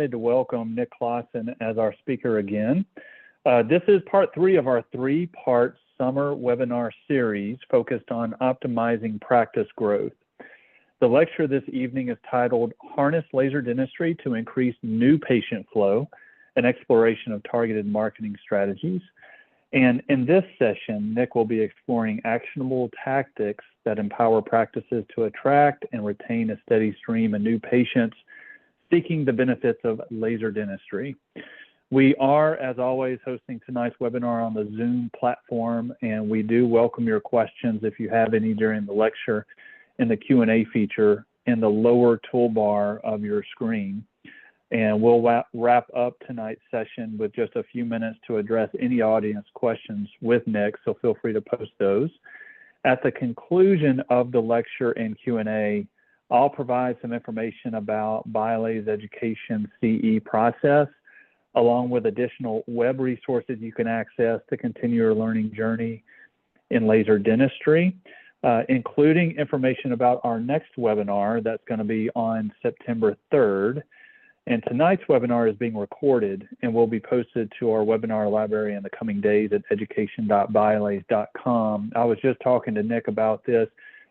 excited to welcome Nick Clausen as our speaker again. This is part 3 of our 3-part summer webinar series focused on optimizing practice growth. The lecture this evening is titled Harness Laser Dentistry to Increase New Patient Flow, an exploration of targeted marketing strategies. And in this session, Nick will be exploring actionable tactics that empower practices to attract and retain a steady stream of new patients seeking the benefits of laser dentistry. We are, as always, hosting tonight's webinar on the Zoom platform, and we do welcome your questions if you have any during the lecture in the Q&A feature in the lower toolbar of your screen. And we'll wrap up tonight's session with just a few minutes to address any audience questions with Nick, so feel free to post those. At the conclusion of the lecture and Q&A, I'll provide some information about BIOLA's education CE process, along with additional web resources you can access to continue your learning journey in laser dentistry, including information about our next webinar that's going to be on September 3rd. And tonight's webinar is being recorded and will be posted to our webinar library in the coming days at education.biolas.com. I was just talking to Nick about this.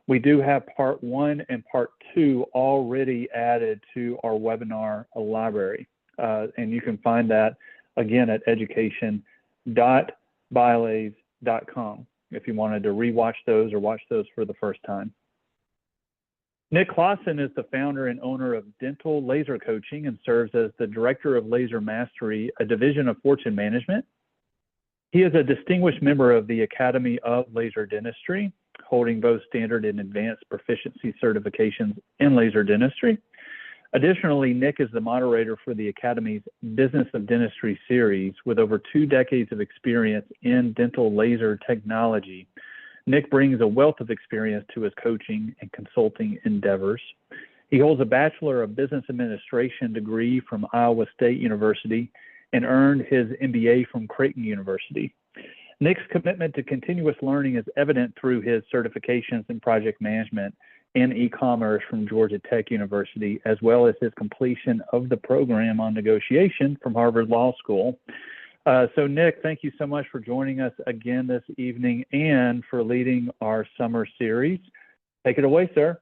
We do have part 1 and part 2 already added to our webinar library. And you can find that again at education.biolas.com if you wanted to rewatch those or watch those for the first time. Nick Clausen is the founder and owner of Dental Laser Coaching and serves as the Director of Laser Mastery, a division of Fortune Management. He is a distinguished member of the Academy of Laser Dentistry, holding both standard and advanced proficiency certifications in laser dentistry. Additionally, Nick is the moderator for the Academy's Business of Dentistry series with over 2 decades of experience in dental laser technology. Nick brings a wealth of experience to his coaching and consulting endeavors. He holds a Bachelor of Business Administration degree from Iowa State University and earned his MBA from Creighton University. Nick's commitment to continuous learning is evident through his certifications in project management and e-commerce from Georgia Tech University, as well as his completion of the program on negotiation from Harvard Law School. So Nick, thank you so much for joining us again this evening and for leading our summer series. Take it away, sir.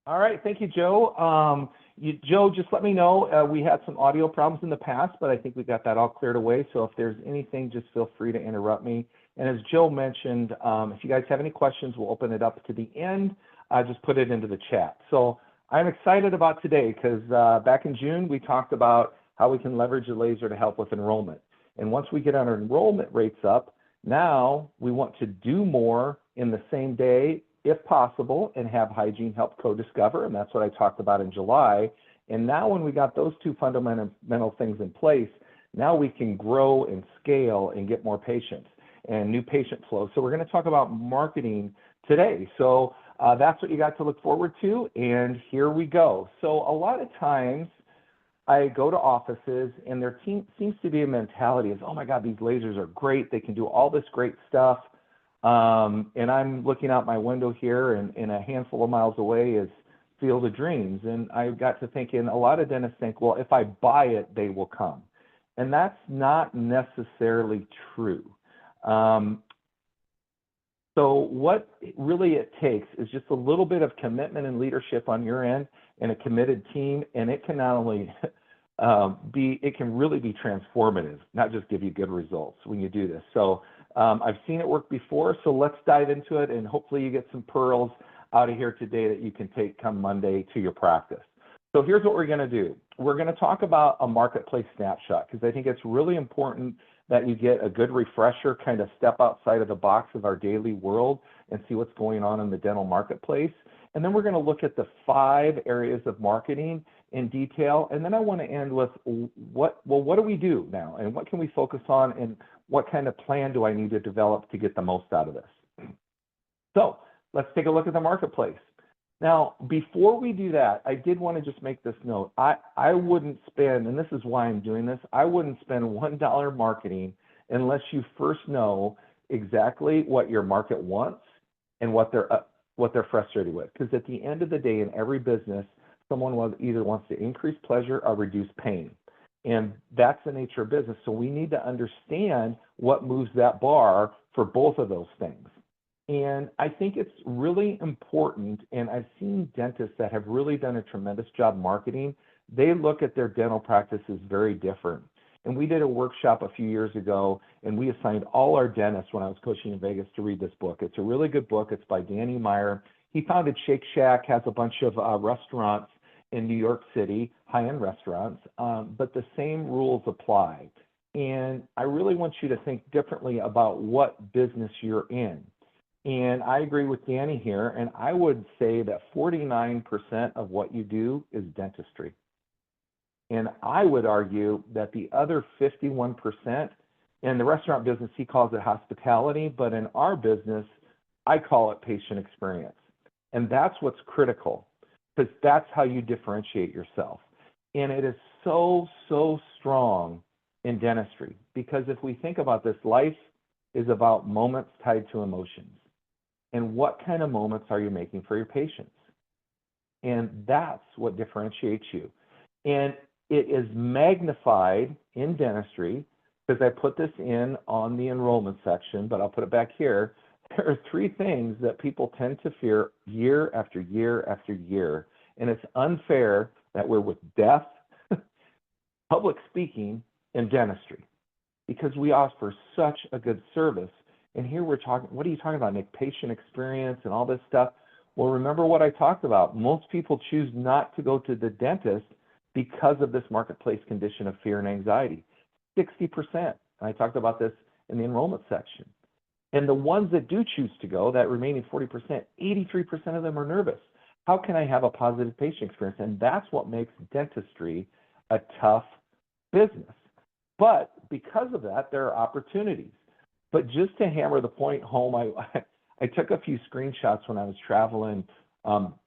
All right, thank you, Joe. Joe, just let me know. We had some audio problems in the past, but I think we got that all cleared away. So if there's anything, just feel free to interrupt me. And as Joe mentioned, if you guys have any questions, we'll open it up to the end. Just put it into the chat. So I'm excited about today because back in June, we talked about how we can leverage the laser to help with enrollment. And once we get our enrollment rates up, now we want to do more in the same day, if possible, and have hygiene help co-discover. And that's what I talked about in July. And now when we got those 2 fundamental things in place, now we can grow and scale and get more patients and new patient flow. So we're going to talk about marketing today. So that's what you got to look forward to. And here we go. So a lot of times, I go to offices and there seems to be a mentality of, oh my God, these lasers are great. They can do all this great stuff. And I'm looking out my window here and a handful of miles away is Field of Dreams. And I got to thinking, a lot of dentists think, well, if I buy it, they will come. And that's not necessarily true. So what really it takes is just a little bit of commitment and leadership on your end and a committed team, and it can not only it can really be transformative, not just give you good results when you do this. So I've seen it work before, so let's dive into it, and hopefully you get some pearls out of here today that you can take come Monday to your practice. So here's what we're going to do. We're going to talk about a marketplace snapshot because I think it's really important that you get a good refresher, kind of step outside of the box of our daily world and see what's going on in the dental marketplace. And then we're going to look at the 5 areas of marketing in detail. And then I want to end with what do we do now? And what can we focus on? And what kind of plan do I need to develop to get the most out of this? So let's take a look at the marketplace. Now, before we do that, I did want to just make this note. I wouldn't spend, and this is why I'm doing this, I wouldn't spend $1 marketing unless you first know exactly what your market wants and what they're frustrated with. Because at the end of the day, in every business, someone either wants to increase pleasure or reduce pain. And that's the nature of business. So we need to understand what moves that bar for both of those things. And I think it's really important, and I've seen dentists that have really done a tremendous job marketing. They look at their dental practices very different. And we did a workshop a few years ago, and we assigned all our dentists when I was coaching in Vegas to read this book. It's a really good book. It's by Danny Meyer. He founded Shake Shack, has a bunch of restaurants in New York City, high-end restaurants, but the same rules apply. And I really want you to think differently about what business you're in. And I agree with Danny here, and I would say that 49% of what you do is dentistry. And I would argue that the other 51%, in the restaurant business, he calls it hospitality, but in our business, I call it patient experience. And that's what's critical, because that's how you differentiate yourself. And it is so, so strong in dentistry, because if we think about this, life is about moments tied to emotions. And what kind of moments are you making for your patients? And that's what differentiates you. And it is magnified in dentistry, because I put this in on the enrollment section, but I'll put it back here. There are three things that people tend to fear year after year after year. And it's unfair that we're with death, public speaking, and dentistry, because we offer such a good service. And here we're talking, what are you talking about, Nick? Patient experience and all this stuff. Well, remember what I talked about. Most people choose not to go to the dentist because of this marketplace condition of fear and anxiety. 60%. And I talked about this in the enrollment section. And the ones that do choose to go, that remaining 40%, 83% of them are nervous. How can I have a positive patient experience? And that's what makes dentistry a tough business. But because of that, there are opportunities. But just to hammer the point home, I took a few screenshots when I was traveling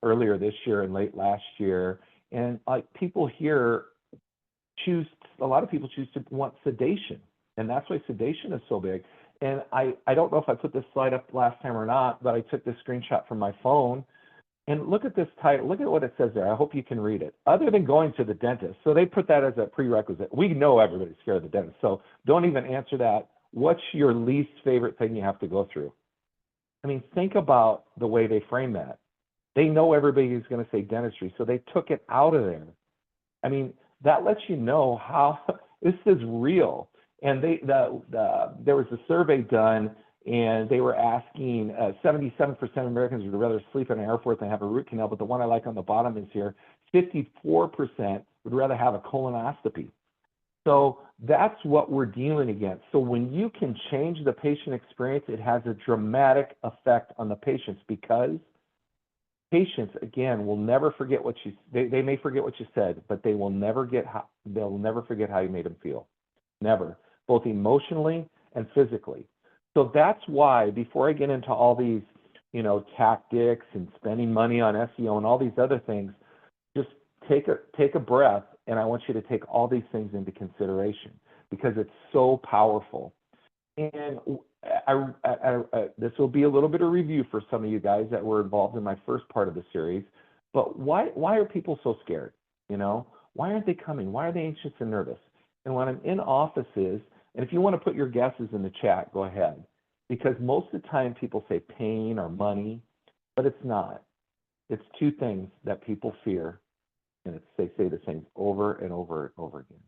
earlier this year and late last year. And people here a lot of people choose to want sedation. And that's why sedation is so big. And I don't know if I put this slide up last time or not, but I took this screenshot from my phone. And look at this title. Look at what it says there. I hope you can read it. Other than going to the dentist. So they put that as a prerequisite. We know everybody's scared of the dentist. So don't even answer that. What's your least favorite thing you have to go through? I mean, think about the way they frame that. They know everybody is going to say dentistry, so they took it out of there. I mean, that lets you know how this is real. And there was a survey done, and they were asking 77% of Americans would rather sleep in an airport than have a root canal. But the one I like on the bottom is here, 54% would rather have a colonoscopy. So that's what we're dealing against. So when you can change the patient experience, it has a dramatic effect on the patients, because patients, again, will never forget what they may forget what you said, but they'll never forget how you made them feel. Never, both emotionally and physically. So that's why, before I get into all these, tactics and spending money on SEO and all these other things, just take a breath, and I want you to take all these things into consideration, because it's so powerful. And this will be a little bit of review for some of you guys that were involved in my first part of the series. But why are people so scared? Why aren't they coming? Why are they anxious and nervous? And when I'm in offices, and if you want to put your guesses in the chat, go ahead, because most of the time people say pain or money, but it's not. It's two things that people fear, and they say the same over and over and over again: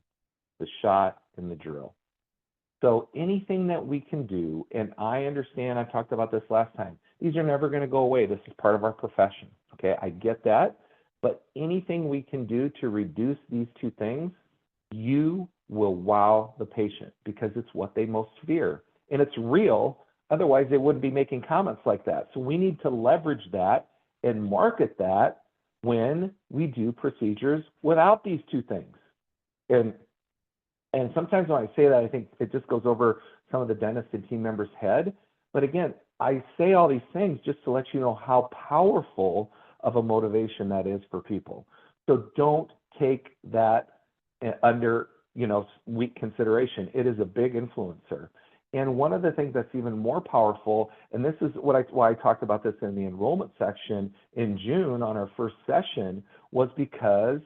the shot and the drill. So anything that we can do, and I understand, I talked about this last time, these are never going to go away. This is part of our profession. Okay, I get that. But anything we can do to reduce these two things, you will wow the patient, because it's what they most fear. And it's real. Otherwise, they wouldn't be making comments like that. So we need to leverage that and market that when we do procedures without these two things. And sometimes when I say that, I think it just goes over some of the dentist and team members' head. But again, I say all these things just to let you know how powerful of a motivation that is for people. So don't take that under weak consideration. It is a big influencer. And one of the things that's even more powerful, and this is why I talked about this in the enrollment section in June on our first session, was because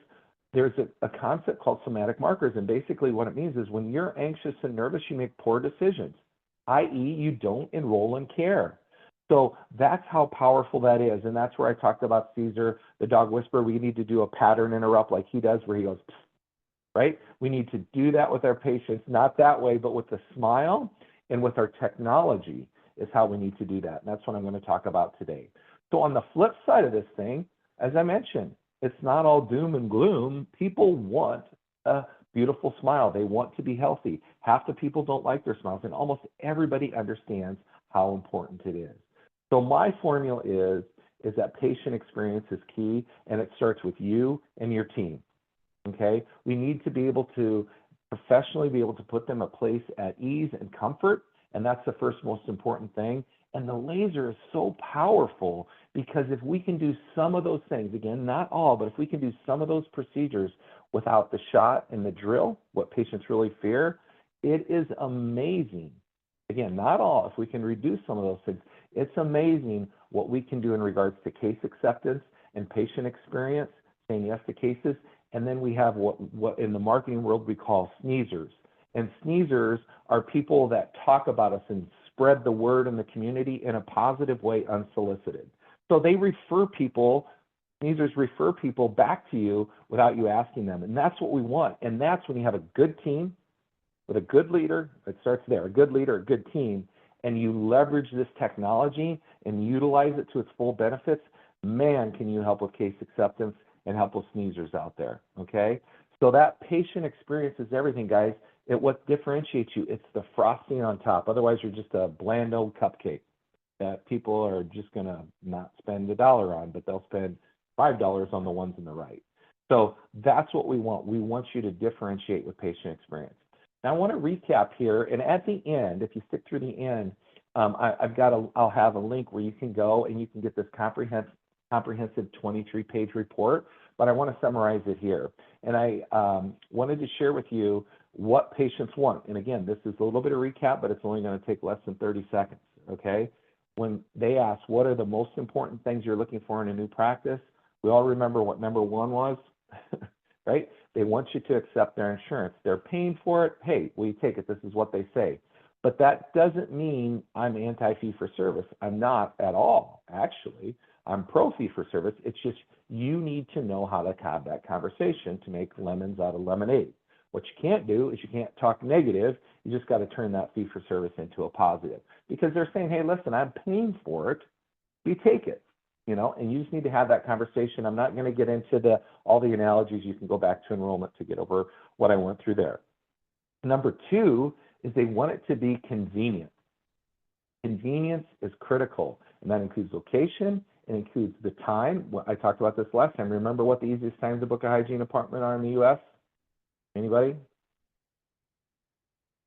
there's a concept called somatic markers. And basically what it means is when you're anxious and nervous, you make poor decisions, i.e. you don't enroll in care. So that's how powerful that is. And that's where I talked about Caesar, the dog whisperer. We need to do a pattern interrupt like he does where he goes, psst, right? We need to do that with our patients, not that way, but with the smile and with our technology is how we need to do that. And that's what I'm going to talk about today. So on the flip side of this thing, as I mentioned, it's not all doom and gloom. People want a beautiful smile. They want to be healthy. Half the people don't like their smiles, and almost everybody understands how important it is. So my formula is that patient experience is key, and it starts with you and your team, okay? We need to be able to professionally be able to put them a place at ease and comfort, and that's the first most important thing. And the laser is so powerful because if we can do some of those things, again, not all, but if we can do some of those procedures without the shot and the drill, what patients really fear, it is amazing. Again, not all, if we can reduce some of those things, it's amazing what we can do in regards to case acceptance and patient experience, saying yes to cases. And then we have what in the marketing world we call sneezers. And sneezers are people that talk about us and spread the word in the community in a positive way, unsolicited. So they refer people, sneezers refer people back to you without you asking them. And that's what we want. And that's when you have a good team with a good leader. It starts there, a good leader, a good team, and you leverage this technology and utilize it to its full benefits. Man, can you help with case acceptance and help with sneezers out there, okay? So that patient experience is everything, guys. What differentiates you, it's the frosting on top. Otherwise, you're just a bland old cupcake that people are just going to not spend $1 on, but they'll spend $5 on the ones on the right. So that's what we want. We want you to differentiate with patient experience. Now, I want to recap here, and at the end, if you stick through the end, I'll have a link where you can go and you can get this comprehensive 23-page report, but I want to summarize it here. And I wanted to share with you what patients want. And again, this is a little bit of recap, but it's only going to take less than 30 seconds, okay? When they ask, what are the most important things you're looking for in a new practice? We all remember what number one was, right? They want you to accept their insurance. They're paying for it. Hey, will you take it? This is what they say. But that doesn't mean I'm anti-fee-for-service. I'm not at all, actually. I'm pro-fee-for-service. It's just you need to know how to have that conversation to make lemons out of lemonade. What you can't do is you can't talk negative. You just got to turn that fee-for-service into a positive. Because they're saying, hey, listen, I'm paying for it. You take it. You know, and you just need to have that conversation. I'm not going to get into all the analogies. You can go back to enrollment to get over what I went through there. Number two is they want it to be convenient. Convenience is critical, and that includes location, it includes the time. I talked about this last time. Remember what the easiest times to book a hygiene appointment are in the U.S.? Anybody?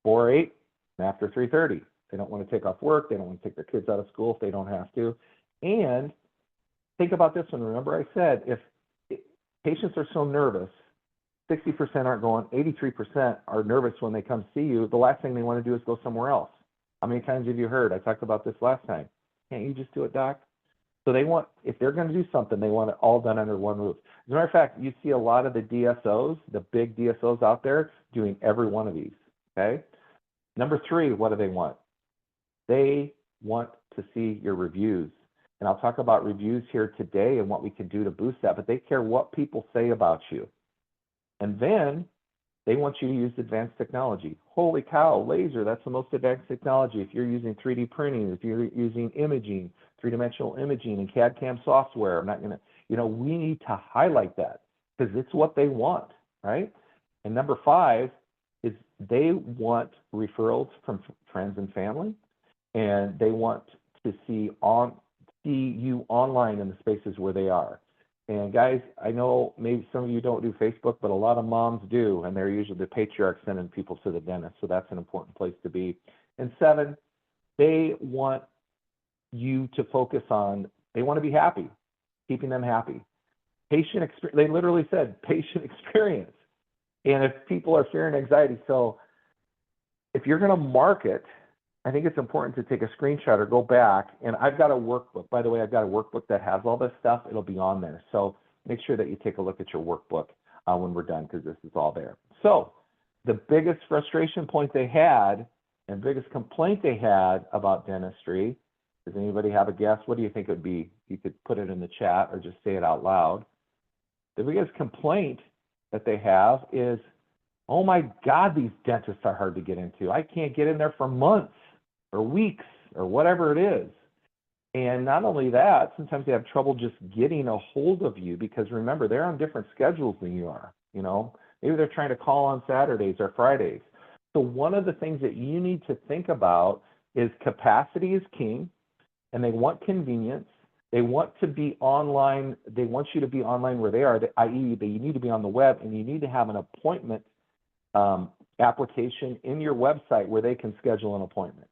4 or 8, and after 3:30. They don't want to take off work. They don't want to take their kids out of school if they don't have to. And think about this one. Remember I said if patients are so nervous, 60% aren't going, 83% are nervous when they come see you. The last thing they want to do is go somewhere else. How many times have you heard? I talked about this last time. Can't you just do it, doc? So they want, if they're going to do something, they want it all done under one roof. As a matter of fact, you see a lot of the DSOs, the big DSOs out there doing every one of these, okay? Number three, what do they want? They want to see your reviews. And I'll talk about reviews here today and what we can do to boost that, but they care what people say about you. And then they want you to use advanced technology. Holy cow, laser, that's the most advanced technology. If you're using 3D printing, if you're using imaging, three-dimensional imaging and CAD/CAM software, I'm not going to, we need to highlight that because it's what they want, right? And number five is they want referrals from friends and family, and they want to see you online in the spaces where they are. And guys, I know maybe some of you don't do Facebook, but a lot of moms do, and they're usually the patriarchs sending people to the dentist, so that's an important place to be. And seven, they want you to focus on, they want to be happy, keeping them happy. Patient experience, they literally said patient experience. And if people are fearing anxiety, so if you're going to market I think it's important to take a screenshot or go back. And I've got a workbook. By the way, I've got a workbook that has all this stuff. It'll be on there. So make sure that you take a look at your workbook when we're done, because this is all there. So the biggest frustration point they had and biggest complaint they had about dentistry, does anybody have a guess? What do you think it would be? You could put it in the chat or just say it out loud. The biggest complaint that they have is, oh my God, these dentists are hard to get into. I can't get in there for months or weeks or whatever it is. And not only that, sometimes they have trouble just getting a hold of you, because remember, they're on different schedules than you are. You know, maybe they're trying to call on Saturdays or Fridays. So one of the things that you need to think about is capacity is king, and they want convenience. They want to be online. They want you to be online where they are, i.e., that you need to be on the web, and you need to have an appointment application in your website where they can schedule an appointment.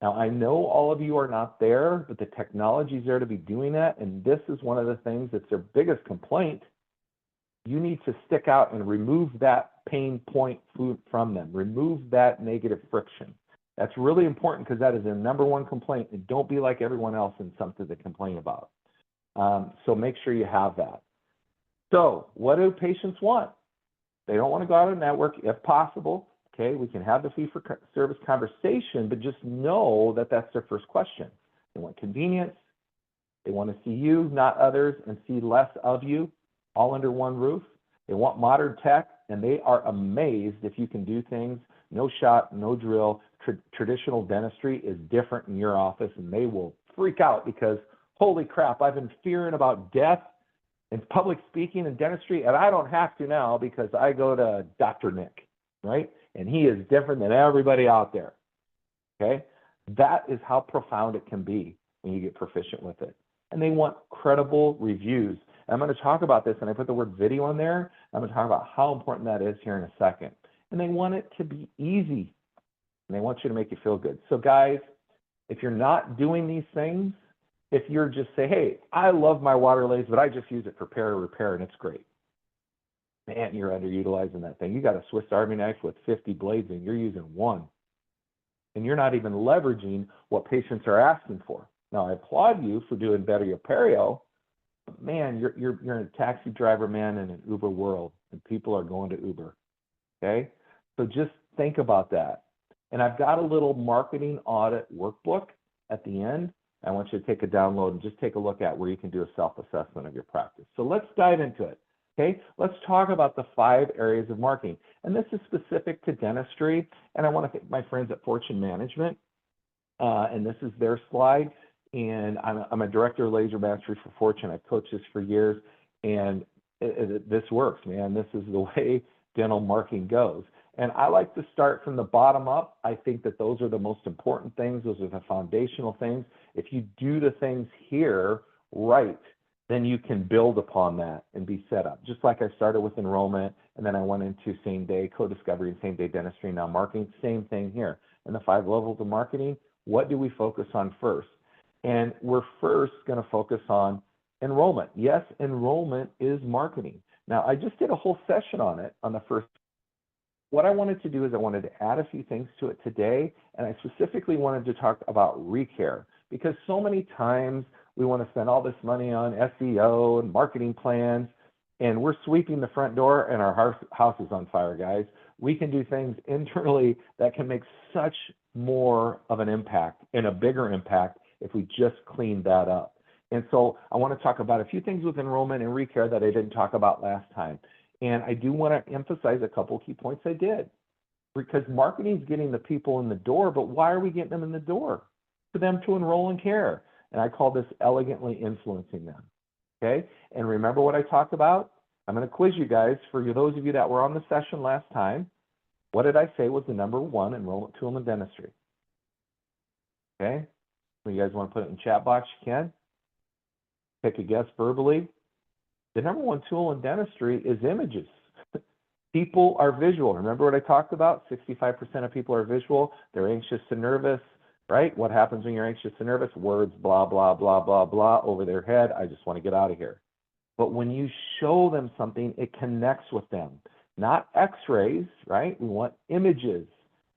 Now, I know all of you are not there, but the technology is there to be doing that, and this is one of the things that's their biggest complaint. You need to stick out and remove that pain point from them. Remove that negative friction. That's really important, because that is their number one complaint, and don't be like everyone else in something to complain about. So make sure you have that. So what do patients want? They don't want to go out of network if possible. Okay, we can have the fee-for-service conversation, but just know that that's their first question. They want convenience. They want to see you, not others, and see less of you, all under one roof. They want modern tech, and they are amazed if you can do things. No shot, no drill. Traditional dentistry is different in your office, and they will freak out because, holy crap, I've been fearing about death and public speaking and dentistry, and I don't have to now because I go to Dr. Nick, right? And he is different than everybody out there, okay? That is how profound it can be when you get proficient with it. And they want credible reviews. And I'm going to talk about this, and I put the word video in there. I'm going to talk about how important that is here in a second. And they want it to be easy, and they want you to make you feel good. So guys, if you're not doing these things, if you're just say, hey, I love my water lathes, but I just use it for repair, and it's great. Man, you're underutilizing that thing. You got a Swiss Army knife with 50 blades, and you're using one. And you're not even leveraging what patients are asking for. Now, I applaud you for doing better your perio, but man, you're a taxi driver, man, in an Uber world, and people are going to Uber, okay? So just think about that. And I've got a little marketing audit workbook at the end. I want you to take a download and just take a look at where you can do a self-assessment of your practice. So let's dive into it. Okay, let's talk about the 5 areas of marketing. And this is specific to dentistry. And I want to thank my friends at Fortune Management. And this is their slide. And I'm a director of laser mastery for Fortune. I've coached this for years. And this works, man. This is the way dental marketing goes. And I like to start from the bottom up. I think that those are the most important things. Those are the foundational things. If you do the things here right, then you can build upon that and be set up. Just like I started with enrollment, and then I went into same-day co-discovery and same-day dentistry, now marketing, same thing here. In the 5 levels of marketing, what do we focus on first? And we're first going to focus on enrollment. Yes, enrollment is marketing. Now, I just did a whole session on it on the first. What I wanted to do is I wanted to add a few things to it today, and I specifically wanted to talk about recare, because so many times we want to spend all this money on SEO and marketing plans, and we're sweeping the front door and our house is on fire, guys. We can do things internally that can make such more of an impact and a bigger impact if we just clean that up. And so I want to talk about a few things with enrollment and recare that I didn't talk about last time. And I do want to emphasize a couple key points I did, because marketing is getting the people in the door, but why are we getting them in the door? For them to enroll in care. And I call this elegantly influencing them, okay? And remember what I talked about? I'm going to quiz you guys. For those of you that were on the session last time, what did I say was the #1 enrollment tool in dentistry? Okay? If you guys want to put it in the chat box, you can. Take a guess verbally. The #1 tool in dentistry is images. People are visual. Remember what I talked about? 65% of people are visual. They're anxious and nervous. Right? What happens when you're anxious and nervous? Words, blah, blah, blah, blah, blah, over their head. I just want to get out of here. But when you show them something, it connects with them. Not x-rays, right? We want images.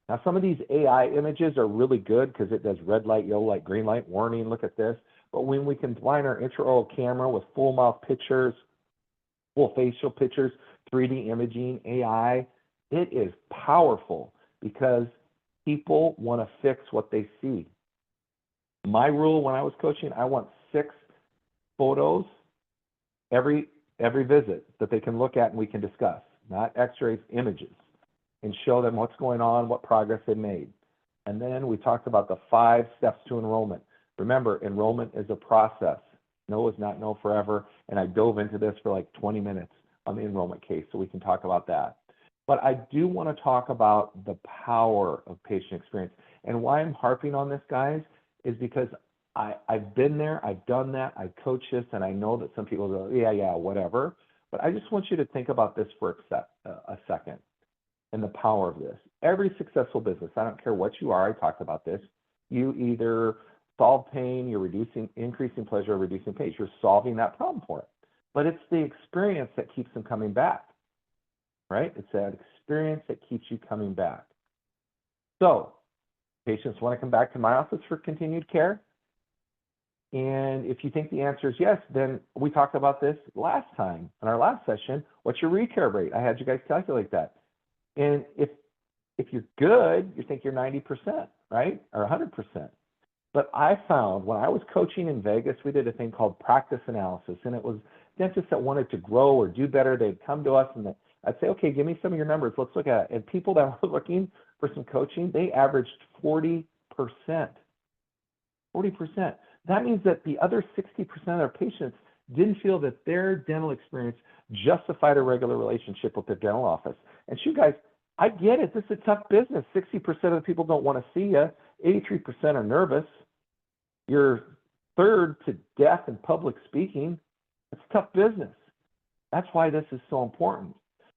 Now, some of these AI images are really good because it does red light, yellow light, green light, warning, look at this. But when we combine our intraoral camera with full mouth pictures, full facial pictures, 3D imaging, AI, it is powerful because people want to fix what they see. My rule when I was coaching, I want 6 photos every visit that they can look at and we can discuss, not x-rays, images, and show them what's going on, what progress they made. And then we talked about the 5 steps to enrollment. Remember, enrollment is a process. No is not no forever, and I dove into this for like 20 minutes on the enrollment case, so we can talk about that. But I do want to talk about the power of patient experience. And why I'm harping on this, guys, is because I've been there, I've done that, I coach this, and I know that some people go, yeah, whatever. But I just want you to think about this for a second and the power of this. Every successful business, I don't care what you are, I talked about this, you either solve pain, you're increasing pleasure, or reducing pain. You're solving that problem for it. But it's the experience that keeps them coming back, right? It's that experience that keeps you coming back. So patients want to come back to my office for continued care. And if you think the answer is yes, then we talked about this last time in our last session. What's your recare rate? I had you guys calculate that. And if you're good, you think you're 90%, right? Or 100%. But I found when I was coaching in Vegas, we did a thing called practice analysis, and it was dentists that wanted to grow or do better. They'd come to us and I'd say, okay, give me some of your numbers. Let's look at it. And people that were looking for some coaching, they averaged 40%. 40%. That means that the other 60% of their patients didn't feel that their dental experience justified a regular relationship with their dental office. And you guys, I get it. This is a tough business. 60% of the people don't want to see you. 83% are nervous. You're third to death in public speaking. It's tough business. That's why this is so important.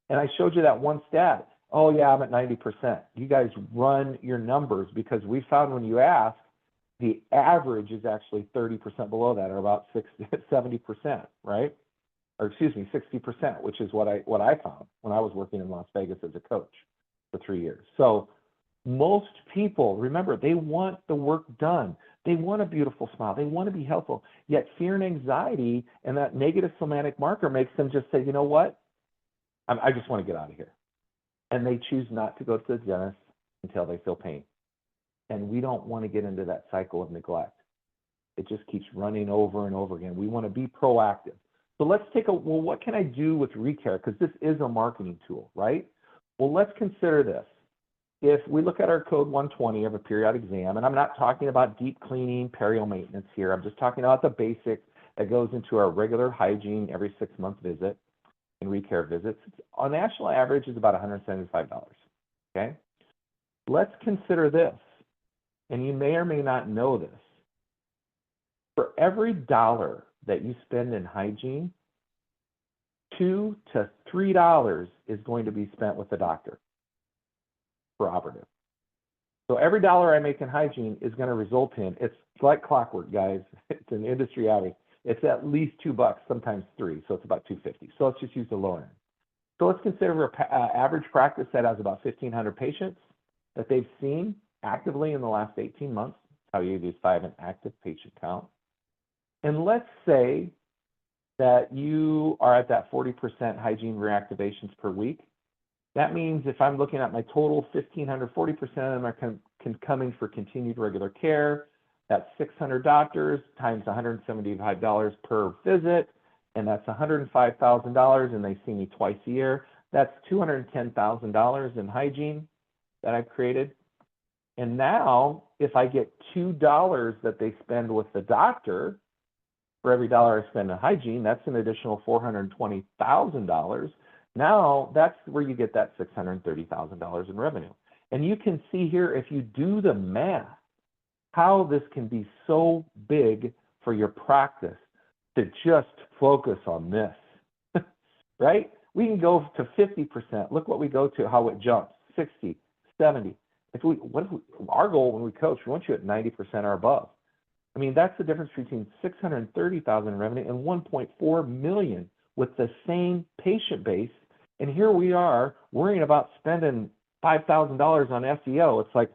And I showed you that one stat. Oh, yeah, I'm at 90%. You guys run your numbers because we found when you ask, the average is actually 30% below that, or about 70%, right? Or excuse me, 60%, which is what I found when I was working in Las Vegas as a coach for 3 years. So most people, remember, they want the work done. They want a beautiful smile. They want to be helpful. Yet fear and anxiety and that negative somatic marker makes them just say, you know what? I just want to get out of here. And they choose not to go to the dentist until they feel pain. And we don't want to get into that cycle of neglect. It just keeps running over and over again. We want to be proactive. So let's take well, what can I do with ReCare? Because this is a marketing tool, right? Well, let's consider this. If we look at our code 120 of a periodic exam, and I'm not talking about deep cleaning, perio maintenance here. I'm just talking about the basics that goes into our regular hygiene every 6-month visit and ReCare visits. On national average is about $175, okay? Let's consider this, and you may or may not know this. For every $1 that you spend in hygiene, $2 to $3 is going to be spent with the doctor for operative. So every $1 I make in hygiene is going to result in, it's like clockwork, guys. It's an industry average. It's at least $2, sometimes $3, so it's about $2.50. So let's just use the lower end. So let's consider an average practice that has about 1,500 patients that they've seen actively in the last 18 months. That's how you define an active patient count. And let's say that you are at that 40% hygiene reactivations per week. That means if I'm looking at my total 1,500, 40% of them are coming for continued regular care. That's 600 doctors times $175 per visit, and that's $105,000, and they see me twice a year. That's $210,000 in hygiene that I've created. And now, if I get $2 that they spend with the doctor, for every $1 I spend in hygiene, that's an additional $420,000. Now, that's where you get that $630,000 in revenue. And you can see here, if you do the math, how this can be so big for your practice to just focus on this, right? We can go to 50%. Look what we go to, how it jumps, 60, 70. Our goal when we coach, we want you at 90% or above. I mean, that's the difference between $630,000 in revenue and $1.4 million with the same patient base. And here we are worrying about spending $5,000 on SEO. It's like,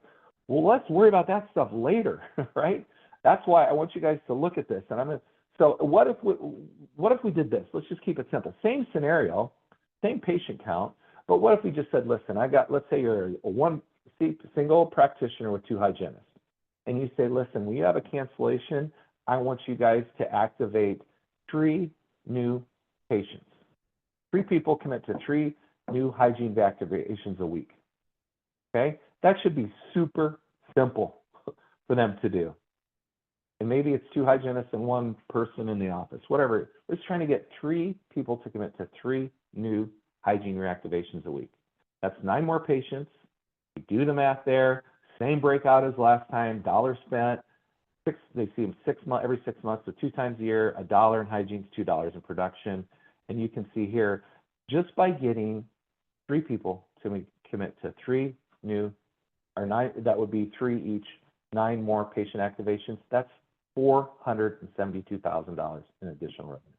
well, let's worry about that stuff later, right? That's why I want you guys to look at this. And so what if we did this? Let's just keep it simple. Same scenario, same patient count, but what if we just said, listen, let's say you're a single practitioner with 2 hygienists, and you say, listen, when you have a cancellation, I want you guys to activate 3 new patients. 3 people commit to 3 new hygiene activations a week. Okay? That should be super simple for them to do. And maybe it's 2 hygienists and 1 person in the office, whatever. We're just trying to get 3 people to commit to 3 new hygiene reactivations a week. That's 9 more patients. You do the math there. Same breakout as last time. Dollar spent. They see them every 6 months, so 2 times a year. $1 in hygiene, $2 in production. And you can see here, just by getting 3 people to commit to 3 new, or 9, that would be 3 each, 9 more patient activations. That's $472,000 in additional revenue.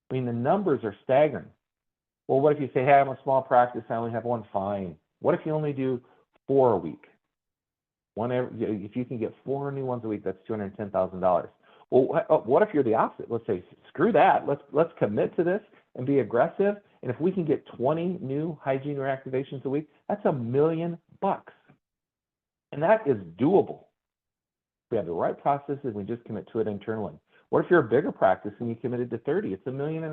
I mean, the numbers are staggering. Well, what if you say, hey, I'm a small practice, I only have 1, fine. What if you only do 4 a week? If you can get 4 new ones a week, that's $210,000. Well, what if you're the opposite? Let's say, screw that. Let's commit to this and be aggressive. And if we can get 20 new hygiene reactivations a week, that's $1 million. And that is doable. We have the right processes and we just commit to it internally. What if you're a bigger practice and you committed to 30? It's $1.5 million.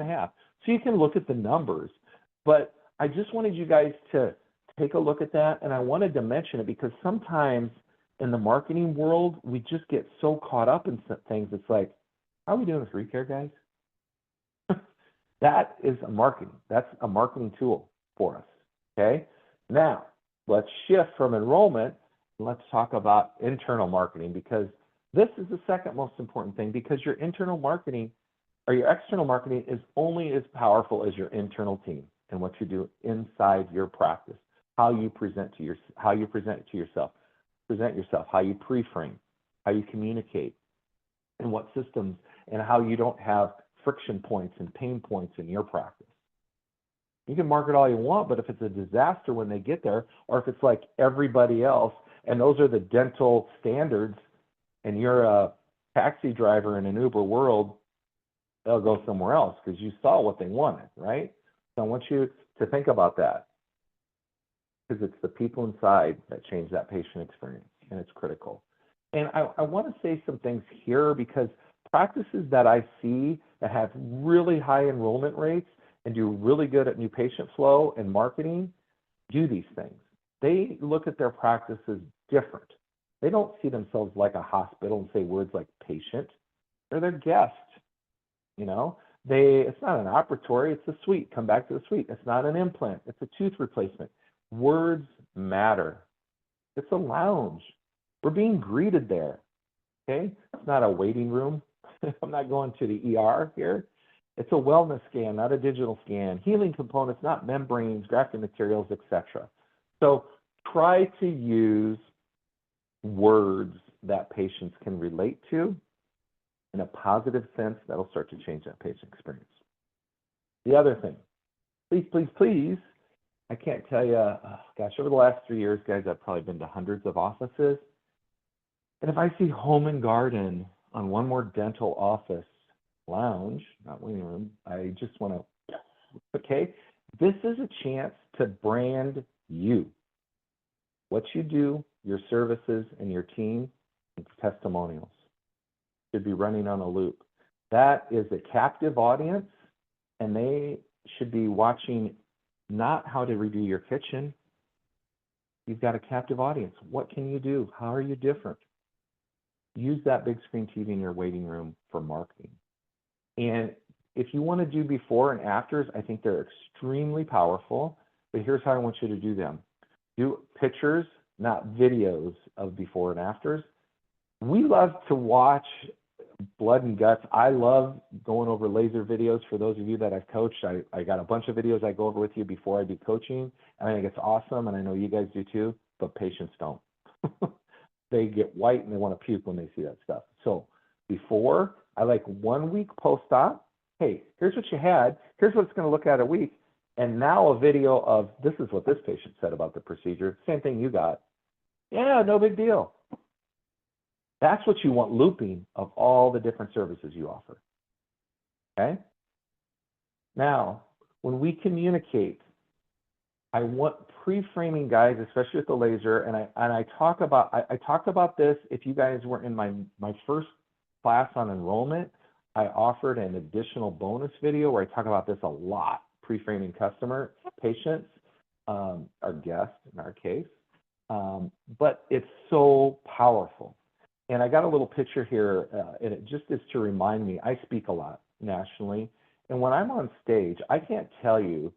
So you can look at the numbers. But I just wanted you guys to take a look at that. And I wanted to mention it because sometimes in the marketing world, we just get so caught up in some things. It's like, how are we doing with recare, guys? That is a marketing. That's a marketing tool for us. Okay. Now let's shift from enrollment. Let's talk about internal marketing, because this is the second most important thing, because your internal marketing or your external marketing is only as powerful as your internal team and what you do inside your practice, how you present to yourself, how you pre-frame, how you communicate, and what systems, and how you don't have friction points and pain points in your practice. You can market all you want, but if it's a disaster when they get there, or if it's like everybody else, and those are the dental standards, and you're a taxi driver in an Uber world, they'll go somewhere else because you saw what they wanted, right? So I want you to think about that, because it's the people inside that change that patient experience, and it's critical. And I want to say some things here, because practices that I see that have really high enrollment rates and do really good at new patient flow and marketing do these things. They look at their practices different. They don't see themselves like a hospital and say words like patient. They're their guest. You know, it's not an operatory, it's a suite. Come back to the suite. It's not an implant, it's a tooth replacement. Words matter. It's a lounge. We're being greeted there. Okay? It's not a waiting room. I'm not going to the ER here. It's a wellness scan, not a digital scan. Healing components, not membranes, grafting materials, etc. So try to use words that patients can relate to in a positive sense. That'll start to change that patient experience. The other thing, please, please, please, I can't tell you, over the last 3 years, guys, I've probably been to hundreds of offices. And if I see home and garden on one more dental office lounge, not waiting room, I just want to, okay, this is a chance to brand you. What you do, your services, and your team, and testimonials should be running on a loop. That is a captive audience, and they should be watching not how to redo your kitchen. You've got a captive audience. What can you do? How are you different? Use that big screen TV in your waiting room for marketing. And if you want to do before and afters, I think they're extremely powerful, but here's how I want you to do them. Do pictures, not videos of before and afters. We love to watch blood and guts. I love going over laser videos. For those of you that I've coached, I got a bunch of videos I go over with you before I do coaching, and I think it's awesome, and I know you guys do too, but patients don't. They get white and they want to puke when they see that stuff. So before, I like 1 week post-op. Hey, here's what you had. Here's what it's going to look at a week. and now a video of, this is what this patient said about the procedure. Same thing you got. Yeah, no big deal. That's what you want looping of all the different services you offer. Okay? Now, when we communicate, I want pre-framing, guys, especially with the laser, and I talked about this. If you guys were in my first class on enrollment, I offered an additional bonus video where I talk about this a lot, pre-framing customer, patients, our guests in our case, but it's so powerful. And I got a little picture here, and it just is to remind me, I speak a lot nationally, and when I'm on stage, I can't tell you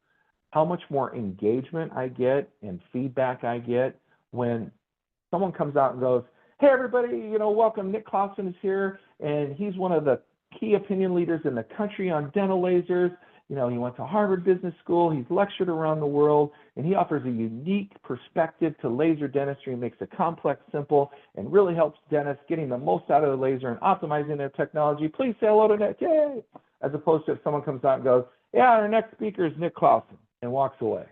how much more engagement I get and feedback I get when someone comes out and goes, hey, everybody, you know, welcome. Nick Clausen is here, and he's one of the key opinion leaders in the country on dental lasers. You know, he went to Harvard Business School. He's lectured around the world, and he offers a unique perspective to laser dentistry and makes it complex simple and really helps dentists getting the most out of the laser and optimizing their technology. Please say hello to Nick. Yay! As opposed to if someone comes out and goes, yeah, our next speaker is Nick Clausen, and walks away.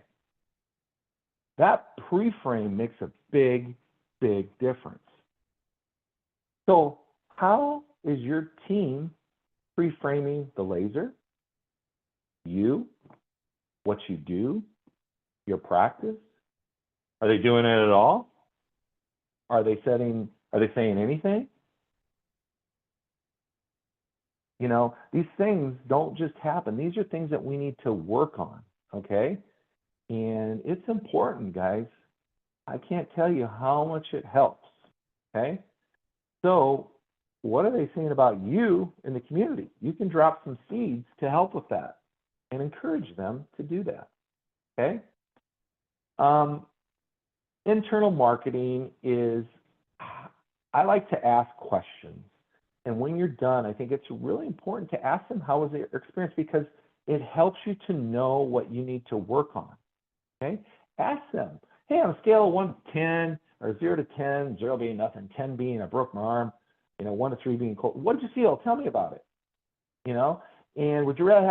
That pre-frame makes a big, big difference. So how is your team pre-framing the laser, you, what you do, your practice? Are they doing it at all? Are they saying anything? You know, these things don't just happen. These are things that we need to work on, okay? And it's important, guys. I can't tell you how much it helps, okay? So what are they saying about you in the community? You can drop some seeds to help with that and encourage them to do that, okay? Internal marketing is, I like to ask questions. And when you're done, I think it's really important to ask them how was their experience, because it helps you to know what you need to work on, okay? Ask them, hey, on a scale of 1 to 10, or 0 to 10, 0 being nothing, 10 being I broke my arm, you know, 1 to 3 being cold, what did you feel? Tell me about it, you know? And would you rather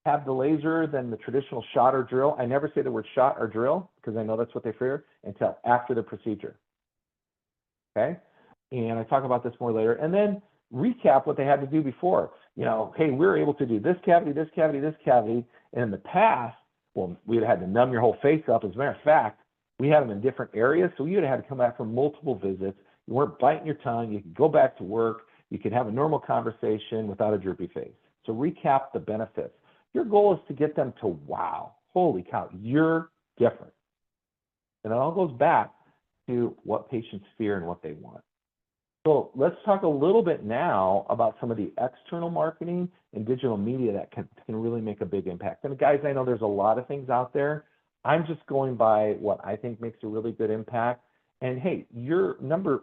have the laser than the traditional shot or drill? I never say the word shot or drill because I know that's what they fear until after the procedure, okay? And I talk about this more later. And then recap what they had to do before. You know, hey, we were able to do this cavity, this cavity, this cavity. And in the past, well, we'd had to numb your whole face up. As a matter of fact, we had them in different areas. So you'd have had to come back for multiple visits. You weren't biting your tongue. You could go back to work. You could have a normal conversation without a droopy face. So recap the benefits. Your goal is to get them to, wow, holy cow, you're different. And it all goes back to what patients fear and what they want. So let's talk a little bit now about some of the external marketing and digital media that can really make a big impact. And guys, I know there's a lot of things out there. I'm just going by what I think makes a really good impact. And hey, your number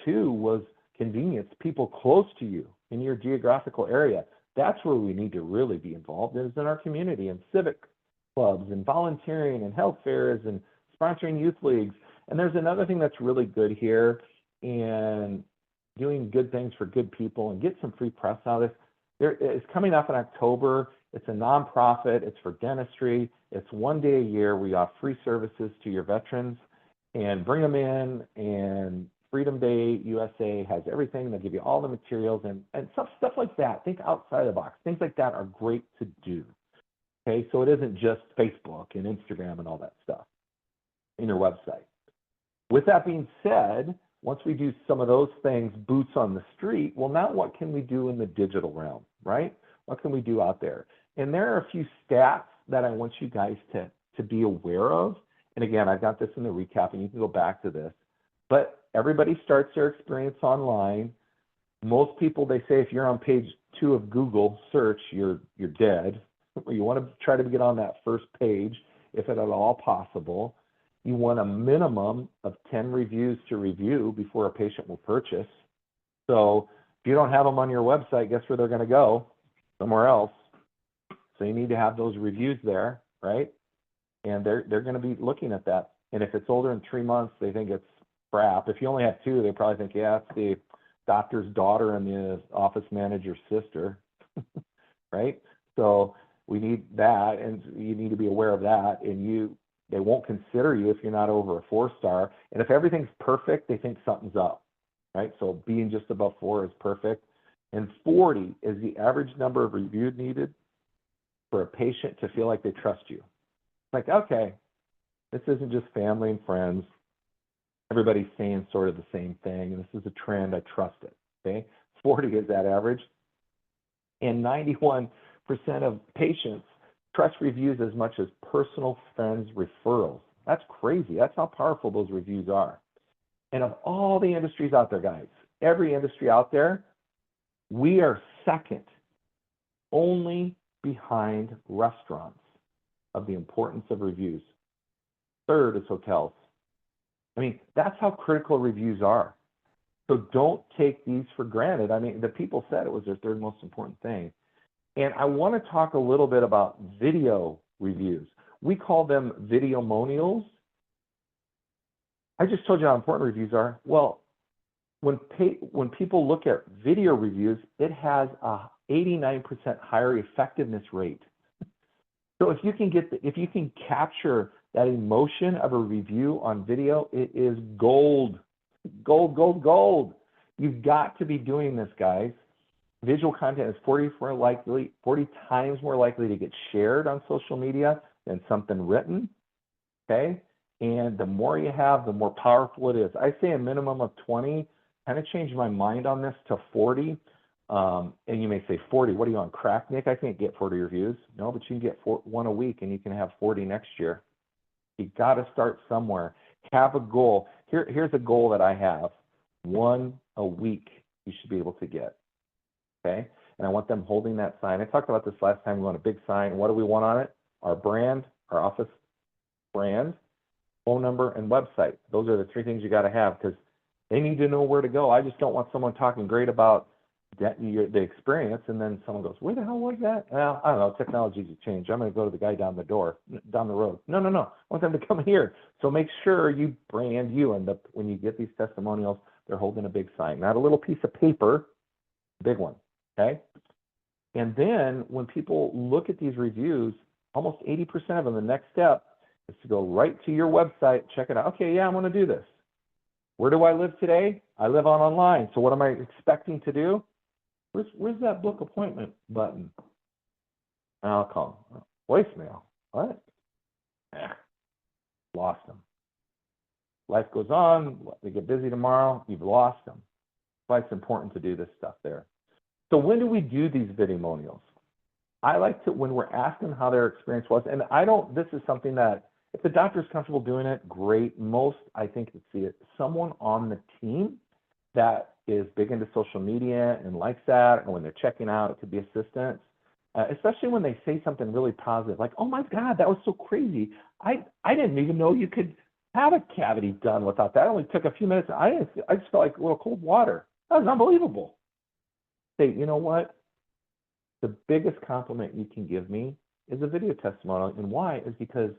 2 was convenience, people close to you in your geographical area. That's where we need to really be involved, is in our community and civic clubs and volunteering and health fairs and sponsoring youth leagues. And there's another thing that's really good here, and doing good things for good people and get some free press out of this. It's coming up in October. It's a nonprofit. It's for dentistry. It's 1 day a year. We offer free services to your veterans and bring them in. And Freedom Day USA has everything. They'll give you all the materials and stuff like that. Think outside the box. Things like that are great to do. Okay, so it isn't just Facebook and Instagram and all that stuff in your website. With that being said, once we do some of those things, boots on the street, well, now what can we do in the digital realm, right? What can we do out there? And there are a few stats that I want you guys to be aware of. And again, I've got this in the recap, and you can go back to this. But everybody starts their experience online. Most people, they say if you're on page 2 of Google search, you're dead. You want to try to get on that first page, if at all possible. You want a minimum of 10 reviews to review before a patient will purchase. So if you don't have them on your website, guess where they're going to go? Somewhere else. So you need to have those reviews there, right? And they're going to be looking at that. And if it's older than 3 months, they think it's crap. If you only have 2, they probably think, yeah, it's the doctor's daughter and the office manager's sister, right? So We need that, and you need to be aware of that. And they won't consider you if you're not over a 4-star. And if everything's perfect, they think something's up, right? So being just above 4 is perfect. And 40 is the average number of reviews needed for a patient to feel like they trust you. Like, okay, this isn't just family and friends. Everybody's saying sort of the same thing, and this is a trend. I trust it, okay? 40 is that average. And 91% of patients trust reviews as much as personal friends' referrals. That's crazy. That's how powerful those reviews are. And of all the industries out there, guys, every industry out there, we are second, only behind restaurants, of the importance of reviews. Third is hotels. I mean, that's how critical reviews are. So don't take these for granted. I mean, the people said it was their third most important thing. And I want to talk a little bit about video reviews. We call them videomonials. I just told you how important reviews are. Well, when people look at video reviews, it has a 89% higher effectiveness rate. So if you can capture that emotion of a review on video, it is gold. Gold, gold, gold. You've got to be doing this, guys. Visual content is 40 times more likely to get shared on social media than something written, okay? And the more you have, the more powerful it is. I say a minimum of 20. Kind of changed my mind on this to 40. And you may say, 40, what are you on, crack, Nick? I can't get 40 reviews. No, but you can get one a week, and you can have 40 next year. You got to start somewhere. Have a goal. Here's a goal that I have. 1 a week you should be able to get, okay? And I want them holding that sign. I talked about this last time. We want a big sign. What do we want on it? Our brand, our office brand, phone number, and website. Those are the 3 things you got to have, because they need to know where to go. I just don't want someone talking great about the experience, and then someone goes, where the hell was that? Well, I don't know, technology's changed. I'm going to go to the guy down the road. No. I want them to come here. So make sure you brand you, and when you get these testimonials, they're holding a big sign, not a little piece of paper, big one, okay? And then when people look at these reviews, almost 80% of them, the next step is to go right to your website, check it out. Okay, yeah, I'm going to do this. Where do I live today? I live online. So what am I expecting to do? Where's that book appointment button? I'll call them. Voicemail. What? Lost them. Life goes on. They get busy tomorrow. You've lost them. That's why it's important to do this stuff there. So when do we do these videomonials? I like to, when we're asking how their experience was, and this is something that, if the doctor's comfortable doing it, great. Most, I think, would see it. Someone on the team that is big into social media and likes that, and when they're checking out, it could be assistants, especially when they say something really positive, like, oh my God, that was so crazy. I didn't even know you could have a cavity done without that. It only took a few minutes. I just felt like a little cold water. That was unbelievable. Say, you know what? The biggest compliment you can give me is a video testimonial. And why? Is because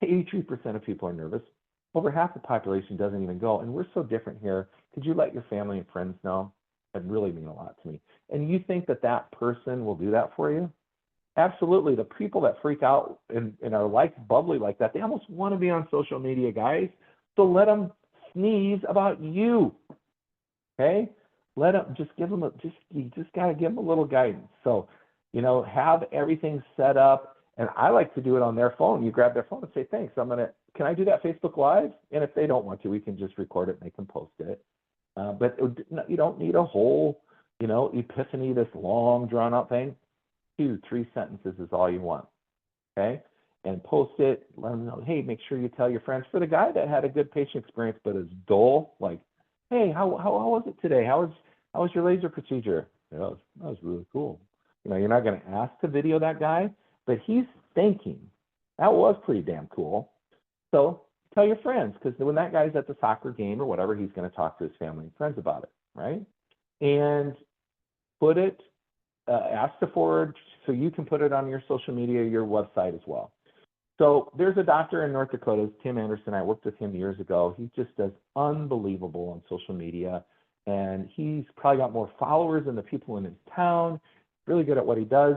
83% of people are nervous. Over half the population doesn't even go. And we're so different here. Could you let your family and friends know? That really mean a lot to me. And you think that person will do that for you? Absolutely. The people that freak out and are like bubbly like that, they almost want to be on social media, guys. So let them sneeze about you. Okay? Let them, just give them you just got to give them a little guidance. So, have everything set up. And I like to do it on their phone. You grab their phone and say, thanks, can I do that Facebook Live? And if they don't want to, we can just record it and they can post it. But you don't need a whole, epiphany, this long drawn out thing. 2-3 sentences is all you want, okay? And post it, let them know, hey, make sure you tell your friends. For the guy that had a good patient experience but is dull, like, hey, how was it today? How was your laser procedure? That was really cool. You're not going to ask to video that guy, but he's thinking, that was pretty damn cool. So tell your friends, because when that guy's at the soccer game or whatever, he's going to talk to his family and friends about it, right? And put it, ask to forward so you can put it on your social media, your website as well. So there's a doctor in North Dakota, Tim Anderson. I worked with him years ago. He just does unbelievable on social media. And he's probably got more followers than the people in his town, really good at what he does.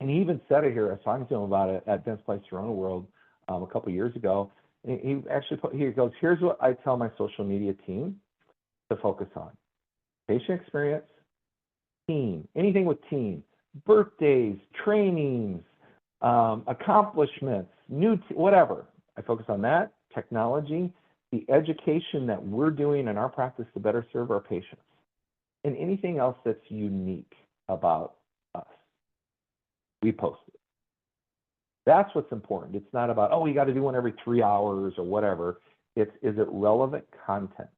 And he even said it here. I was talking to him about it at Dentistry Corona World a couple of years ago. And he actually he goes, here's what I tell my social media team to focus on: patient experience, team, anything with team, birthdays, trainings, accomplishments, whatever. I focus on that, technology, the education that we're doing in our practice to better serve our patients, and anything else that's unique about us. We post it. That's what's important. It's not about, oh, you got to do one every 3 hours or whatever. It's, is it relevant content?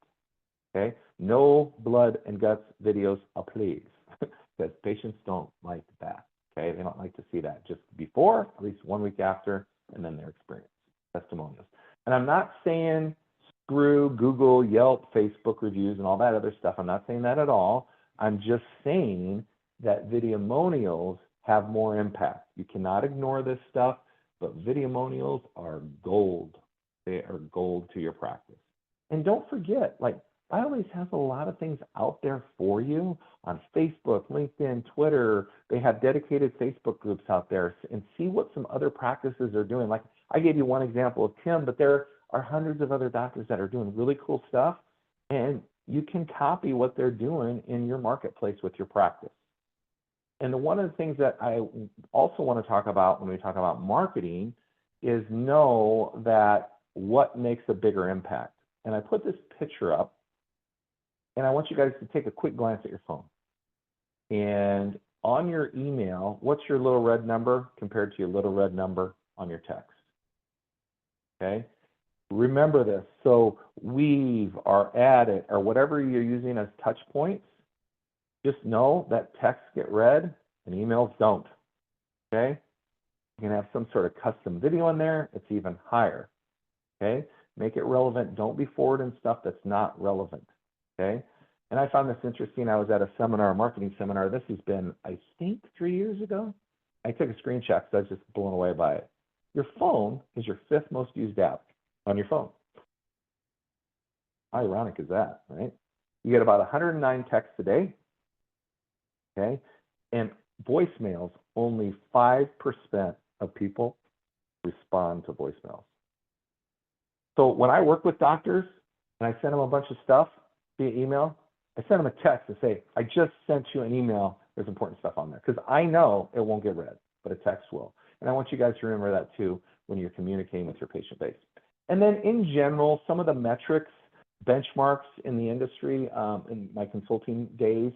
Okay? No blood and guts videos, please, because patients don't like that. Okay? They don't like to see that just before, at least 1 week after, and then their experience, testimonials. And I'm not saying screw Google, Yelp, Facebook reviews, and all that other stuff. I'm not saying that at all. I'm just saying that videomonials have more impact. You cannot ignore this stuff, but videomonials are gold. They are gold to your practice. And don't forget, like, BioLace has a lot of things out there for you on Facebook, LinkedIn, Twitter. They have dedicated Facebook groups out there, and see what some other practices are doing. Like, I gave you one example of Tim, but there are hundreds of other doctors that are doing really cool stuff, and you can copy what they're doing in your marketplace with your practice. And one of the things that I also want to talk about when we talk about marketing is know that what makes a bigger impact. And I put this picture up, and I want you guys to take a quick glance at your phone. And on your email, what's your little red number compared to your little red number on your text? Okay? Remember this. So Weave or Add It or whatever you're using as touch points, just know that texts get read and emails don't. Okay? You can have some sort of custom video in there. It's even higher. Okay? Make it relevant. Don't be forwarding stuff that's not relevant. Okay? And I found this interesting. I was at a seminar, a marketing seminar. This has been, I think, 3 years ago. I took a screenshot because I was just blown away by it. Your phone is your 5th most used app on your phone. How ironic is that, right? You get about 109 texts a day. Okay? And voicemails, only 5% of people respond to voicemails. So when I work with doctors and I send them a bunch of stuff via email, I send them a text and say, I just sent you an email. There's important stuff on there. Because I know it won't get read, but a text will. And I want you guys to remember that too when you're communicating with your patient base. And then in general, some of the metrics, benchmarks in the industry in my consulting days,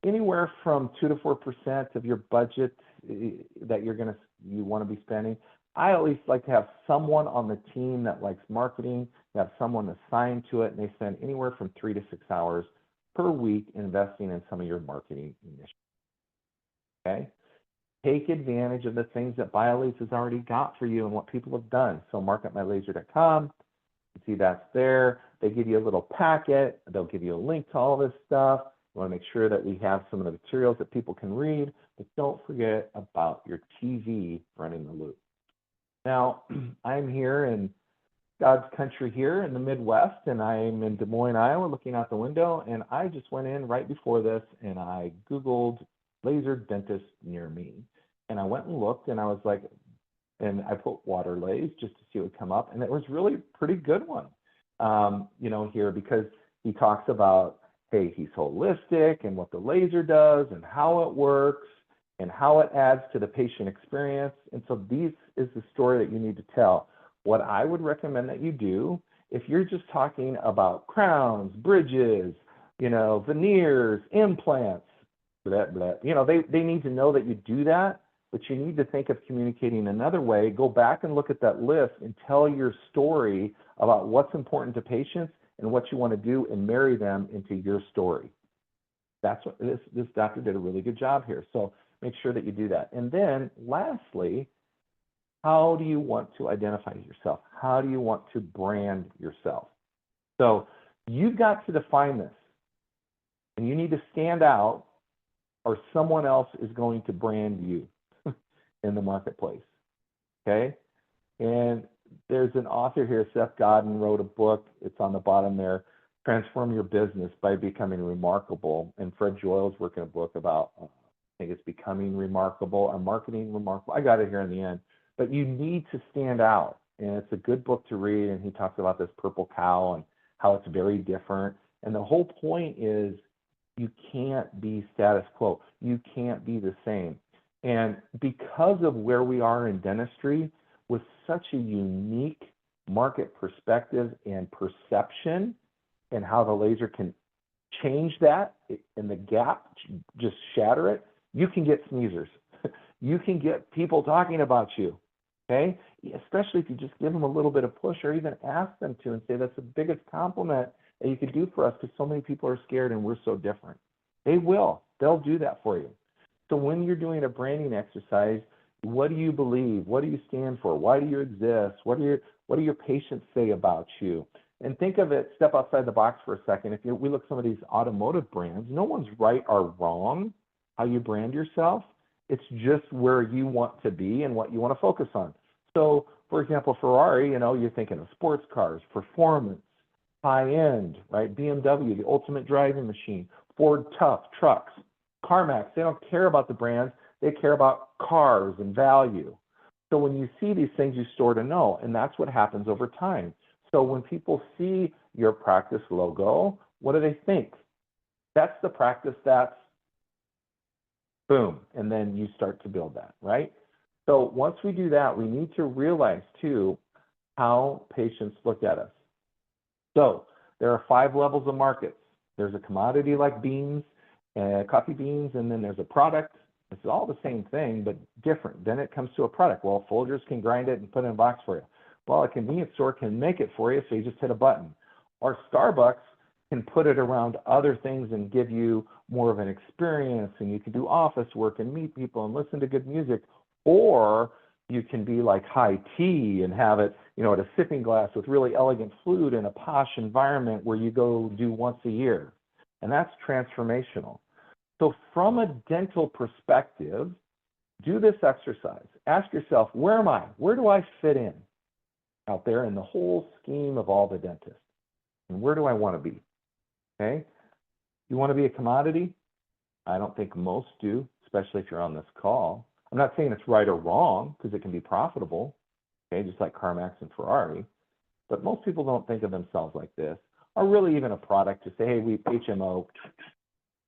anywhere from 2 to 4% of your budget that you want to be spending. I at least like to have someone on the team that likes marketing, have someone assigned to it, and they spend anywhere from 3 to 6 hours per week investing in some of your marketing initiatives. Okay? Take advantage of the things that BioLace has already got for you and what people have done. So marketmylaser.com, you see that's there. They give you a little packet. They'll give you a link to all this stuff. You want to make sure that we have some of the materials that people can read, but don't forget about your TV running the loop. Now, I'm here in God's country here in the Midwest, and I'm in Des Moines, Iowa, looking out the window, and I just went in right before this, and I Googled laser dentist near me. And I went and looked, and I was like, and I put Waterlays just to see what would come up, and it was really a pretty good one, here, because he talks about, hey, he's holistic and what the laser does and how it works and how it adds to the patient experience. And so this is the story that you need to tell. What I would recommend that you do, if you're just talking about crowns, bridges, veneers, implants, blah, blah, they need to know that you do that, but you need to think of communicating another way. Go back and look at that list and tell your story about what's important to patients and what you want to do and marry them into your story. That's what this doctor did a really good job here. So make sure that you do that. And then lastly, how do you want to identify yourself? How do you want to brand yourself? So you've got to define this, and you need to stand out or someone else is going to brand you in the marketplace, okay? And there's an author here, Seth Godin, wrote a book. It's on the bottom there, Transform Your Business by Becoming Remarkable. And Fred Joyle's working a book about I think it's becoming remarkable, or marketing remarkable. I got it here in the end. But you need to stand out. And it's a good book to read. And he talks about this purple cow and how it's very different. And the whole point is you can't be status quo. You can't be the same. And because of where we are in dentistry, with such a unique market perspective and perception, and how the laser can change that and the gap, just shatter it, you can get sneezers. You can get people talking about you, okay? Especially if you just give them a little bit of push, or even ask them to and say, that's the biggest compliment that you could do for us, because so many people are scared and we're so different. They will. They'll do that for you. So when you're doing a branding exercise, what do you believe? What do you stand for? Why do you exist? What do your patients say about you? And think of it, step outside the box for a second. If we look at some of these automotive brands, no one's right or wrong how you brand yourself. It's just where you want to be and what you want to focus on. So, for example, Ferrari, you're thinking of sports cars, performance, high-end, right? BMW, the ultimate driving machine. Ford, tough trucks. CarMax, they don't care about the brands. They care about cars and value. So when you see these things, you sort of know, and that's what happens over time. So when people see your practice logo, what do they think? That's the practice that's boom, and then you start to build that, right? So once we do that, we need to realize too how patients look at us. So there are 5 levels of markets. There's a commodity like beans, coffee beans, and then there's a product. It's all the same thing, but different. Then it comes to a product. Well, Folgers can grind it and put it in a box for you. Well, a convenience store can make it for you, so you just hit a button. Or Starbucks can put it around other things and give you more of an experience, and you can do office work and meet people and listen to good music. Or you can be like high tea and have it, at a sipping glass with really elegant food in a posh environment where you go do once a year. And that's transformational. So from a dental perspective, do this exercise. Ask yourself, where am I? Where do I fit in out there in the whole scheme of all the dentists? And where do I want to be? Okay? You want to be a commodity? I don't think most do, especially if you're on this call. I'm not saying it's right or wrong, because it can be profitable, okay, just like CarMax and Ferrari. But most people don't think of themselves like this, or really even a product to say, hey, we HMO,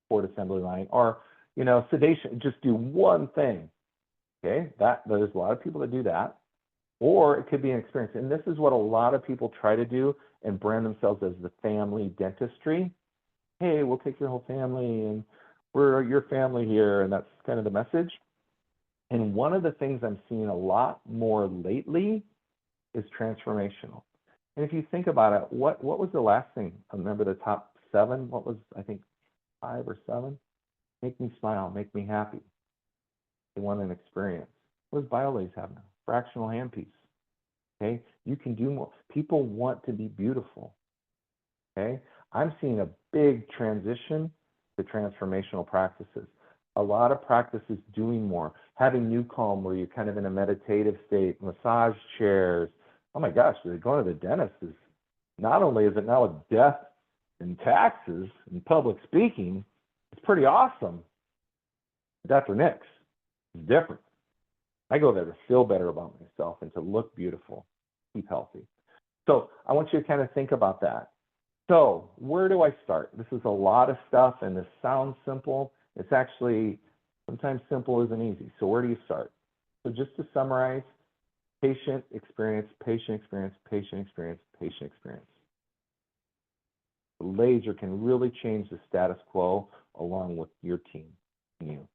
Ford assembly line, or, sedation, just do one thing. Okay, there's a lot of people that do that. Or it could be an experience. And this is what a lot of people try to do and brand themselves as the family dentistry. Hey, we'll take your whole family and we're your family here. And that's kind of the message. And one of the things I'm seeing a lot more lately is transformational. And if you think about it, what was the last thing? I remember the top 7. What was, I think, 5 or 7? Make me smile, make me happy. They want an experience. What does BioLays have now? Fractional handpiece. Okay, you can do more. People want to be beautiful. Okay, I'm seeing a big transition to transformational practices. A lot of practices doing more, having new calm where you're kind of in a meditative state, massage chairs. Oh my gosh, going to the dentist is not only is it now a death in taxes and public speaking, it's pretty awesome. Dr. Nix is different. I go there to feel better about myself and to look beautiful, keep healthy. So I want you to kind of think about that. So where do I start? This is a lot of stuff, and this sounds simple. It's actually, sometimes simple isn't easy. So where do you start? So just to summarize, patient experience, patient experience, patient experience, patient experience. The laser can really change the status quo along with your team and you.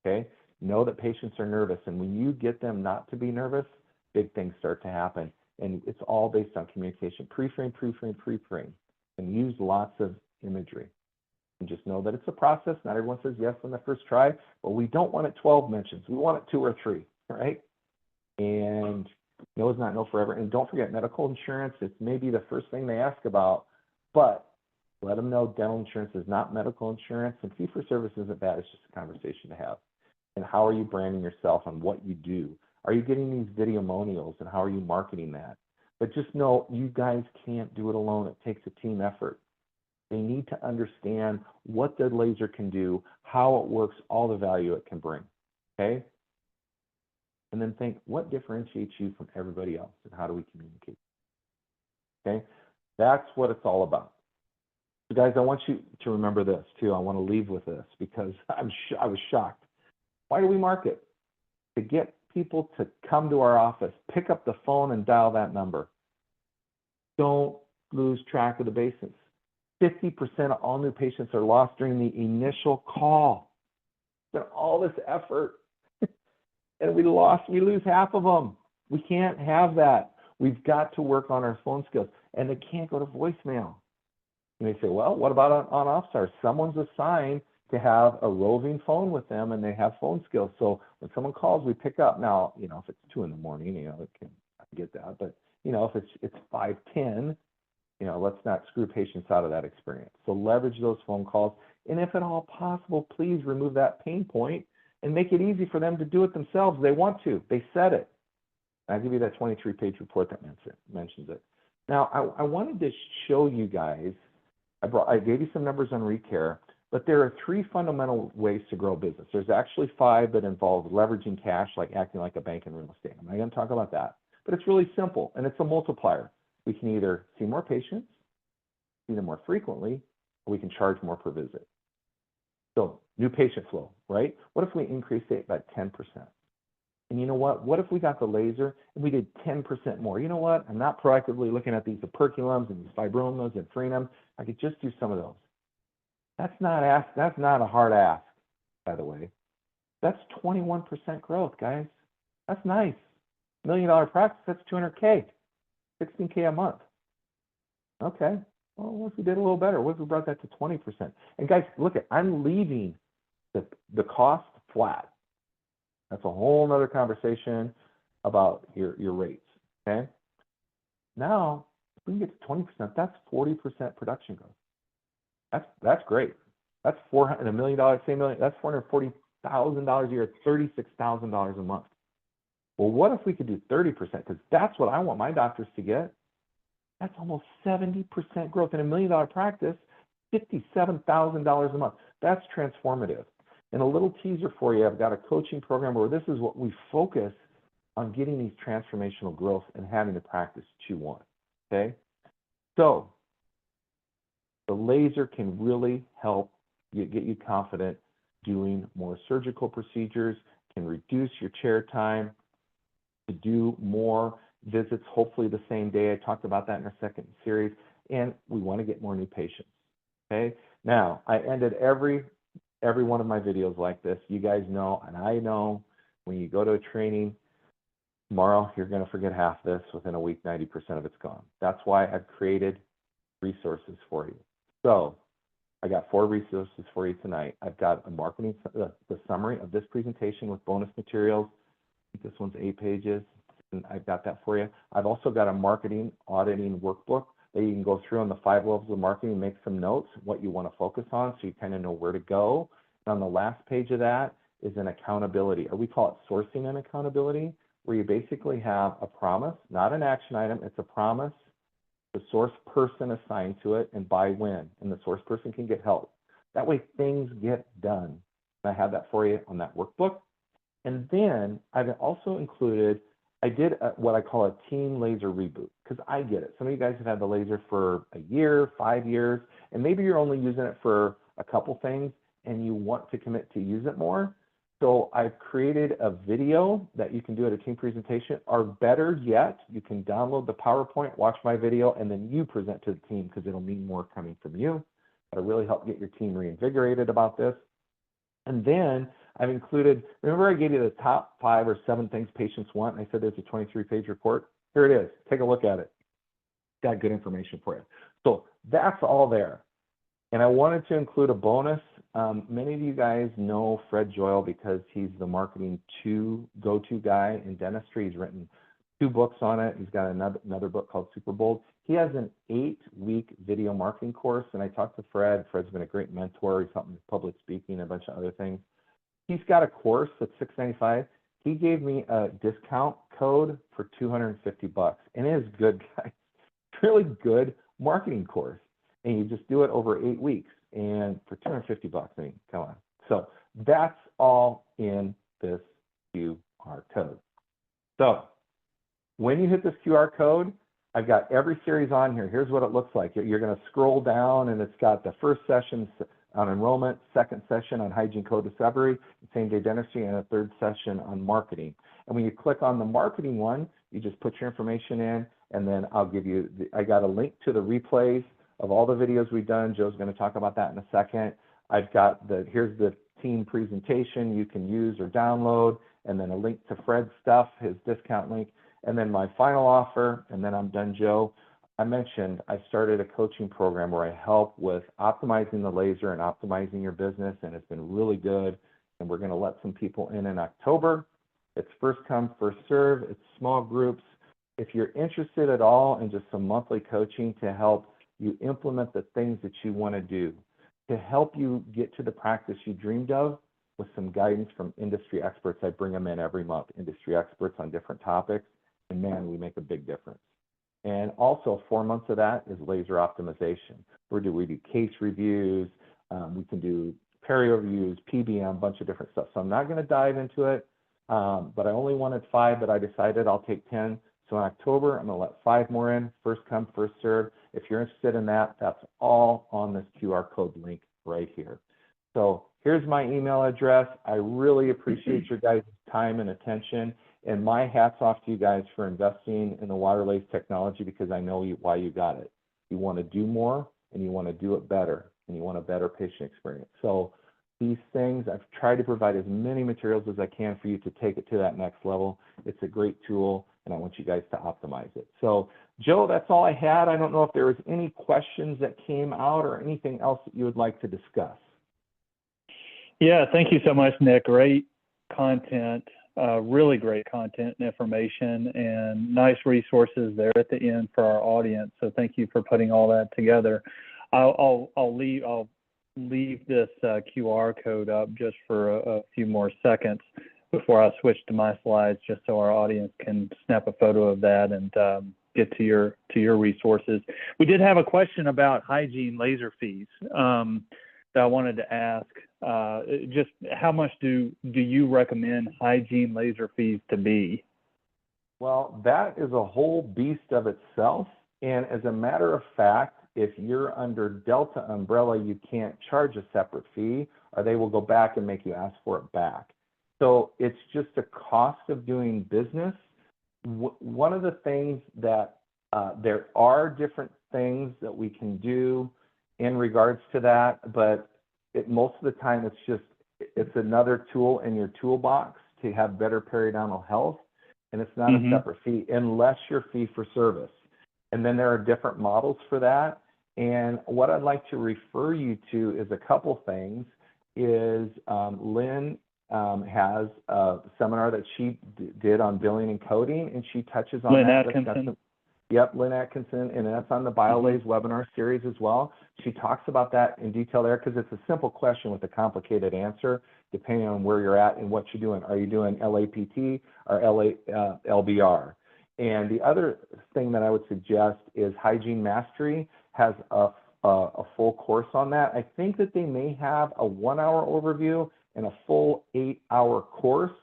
Okay? Know that patients are nervous, and when you get them not to be nervous, big things start to happen. And it's all based on communication. Pre-frame, pre-frame, pre-frame. And use lots of imagery. And just know that it's a process. Not everyone says yes on the first try, but we don't want it 12 mentions. We want it 2 or 3, right? And no is not no forever. And don't forget, medical insurance, it's maybe the first thing they ask about, but let them know dental insurance is not medical insurance, and fee-for-service isn't bad. It's just a conversation to have. And how are you branding yourself on what you do? Are you getting these videomonials, and how are you marketing that? But just know you guys can't do it alone. It takes a team effort. They need to understand what the laser can do, how it works, all the value it can bring, okay? And then think, what differentiates you from everybody else, and how do we communicate? Okay, that's what it's all about. So guys, I want you to remember this too. I want to leave with this because I was shocked. Why do we market? To get people to come to our office, pick up the phone and dial that number. Don't lose track of the basics. 50% of all new patients are lost during the initial call. Then all this effort, and we lose half of them. We can't have that. We've got to work on our phone skills, and they can't go to voicemail. You may say, well, what about on OffStar? Someone's assigned to have a roving phone with them, and they have phone skills. So when someone calls, we pick up. Now, if it's 2 in the morning, I get that. But, if it's 5:10, let's not screw patients out of that experience. So leverage those phone calls. And if at all possible, please remove that pain point and make it easy for them to do it themselves. They want to. They said it. I'll give you that 23-page report that mentions it. Now, I wanted to show you guys, I gave you some numbers on ReCare, but there are 3 fundamental ways to grow business. There's actually 5 that involve leveraging cash, like acting like a bank in real estate. I'm not going to talk about that, but it's really simple, and it's a multiplier. We can either see more patients, see them more frequently, or we can charge more per visit. So new patient flow, right? What if we increase it by 10%? And you know what? What if we got the laser and we did 10% more? You know what? I'm not proactively looking at these operculums and these fibromas and frenum. I could just do some of those. That's not a hard ask, by the way. That's 21% growth, guys. That's nice. $1 million practice, that's $200K, $16K a month. Okay. Well, what if we did a little better? What if we brought that to 20%? And guys, look, I'm leaving the cost flat. That's a whole nother conversation about your rates, okay? Now, if we can get to 20%, that's 40% production growth. That's great. That's $1 million, say million, that's $440,000 a year, $36,000 a month. Well, what if we could do 30%? Because that's what I want my doctors to get. That's almost 70% growth in $1 million practice, $57,000 a month. That's transformative. And a little teaser for you, I've got a coaching program where this is what we focus on, getting these transformational growth and having the practice chew on, okay? So the laser can really help get you confident doing more surgical procedures, can reduce your chair time, to do more visits, hopefully the same day. I talked about that in our second series, and we want to get more new patients, okay? Now, I ended every one of my videos like this. You guys know, and I know, when you go to a training, tomorrow you're going to forget half this. Within a week, 90% of it's gone. That's why I've created resources for you. So I got 4 resources for you tonight. I've got a marketing, the summary of this presentation with bonus materials. I think this one's 8 pages, and I've got that for you. I've also got a marketing auditing workbook that you can go through on the 5 levels of marketing, make some notes, what you want to focus on, so you kind of know where to go. And on the last page of that is an accountability, or we call it sourcing and accountability, where you basically have a promise, not an action item, it's a promise, the source person assigned to it, and by when, and the source person can get help. That way things get done. And I have that for you on that workbook. And then I've also included, I did what I call a team laser reboot, because I get it. Some of you guys have had the laser for a year, 5 years, and maybe you're only using it for a couple things and you want to commit to use it more. So I've created a video that you can do at a team presentation, or better yet, you can download the PowerPoint, watch my video, and then you present to the team, because it'll mean more coming from you. That'll really help get your team reinvigorated about this. And then I've included, remember I gave you the top 5 or 7 things patients want, and I said there's a 23-page report? Here it is. Take a look at it. Got good information for you. So that's all there. And I wanted to include a bonus. Many of you guys know Fred Joyle because he's the marketing go-to guy in dentistry. He's written 2 books on it. He's got another book called Super Bold. He has an 8-week video marketing course, and I talked to Fred. Fred's been a great mentor. He's helped me with public speaking and a bunch of other things. He's got a course that's $695. He gave me a discount code for $250, and it is good, guys. Really good marketing course. and you just do it over 8 weeks, and for $250, I mean, come on. So that's all in this QR code. So when you hit this QR code, I've got every series on here. Here's what it looks like. You're going to scroll down, and it's got the first session on enrollment, second session on hygiene code discovery, same-day dentistry, and a third session on marketing. And when you click on the marketing one, you just put your information in, and then I'll give you, I got a link to the replays of all the videos we've done. Joe's going to talk about that in a second. I've got here's the team presentation you can use or download, and then a link to Fred's stuff, his discount link, and then my final offer, and then I'm done, Joe. I mentioned I started a coaching program where I help with optimizing the laser and optimizing your business, and it's been really good. And we're going to let some people in October. It's first come, first serve. It's small groups. If you're interested at all in just some monthly coaching to help you implement the things that you want to do, to help you get to the practice you dreamed of with some guidance from industry experts, I bring them in every month, industry experts on different topics. And man, we make a big difference. And also 4 months of that is laser optimization. We do case reviews, we can do perio reviews, PBM, a bunch of different stuff. So I'm not going to dive into it, but I only wanted 5, but I decided I'll take 10. So in October, I'm going to let 5 more in, first come, first serve. If you're interested in that, that's all on this QR code link right here. So here's my email address. I really appreciate your guys' time and attention. And my hat's off to you guys for investing in the Waterlase technology, because I know why you got it. You want to do more, and you want to do it better, and you want a better patient experience. So these things, I've tried to provide as many materials as I can for you to take it to that next level. It's a great tool, and I want you guys to optimize it. So Joe, that's all I had. I don't know if there was any questions that came out or anything else that you would like to discuss. Yeah, thank you so much, Nick. Great content. Really great content and information, and nice resources there at the end for our audience. So thank you for putting all that together. I'll leave this QR code up just for a few more seconds before I switch to my slides, just so our audience can snap a photo of that and get to your resources. We did have a question about hygiene laser fees that I wanted to ask. Just how much do you recommend hygiene laser fees to be? Well, that is a whole beast of itself. And as a matter of fact, if you're under Delta umbrella, you can't charge a separate fee, or they will go back and make you ask for it back. So it's just a cost of doing business. One of the things that there are different things that we can do in regards to that, but most of the time it's another tool in your toolbox to have better periodontal health, and it's not a separate fee unless you're fee for service. And then there are different models for that. And what I'd like to refer you to is a couple things. Lynn has a seminar that she did on billing and coding, and she touches on Lynn that. Atkinson. Yep, Lynn Atkinson, and that's on the BioLase webinar series as well. She talks about that in detail there, because it's a simple question with a complicated answer, depending on where you're at and what you're doing. Are you doing LAPT or LBR? And the other thing that I would suggest is Hygiene Mastery has a full course on that. I think that they may have a 1-hour overview and a full 8-hour course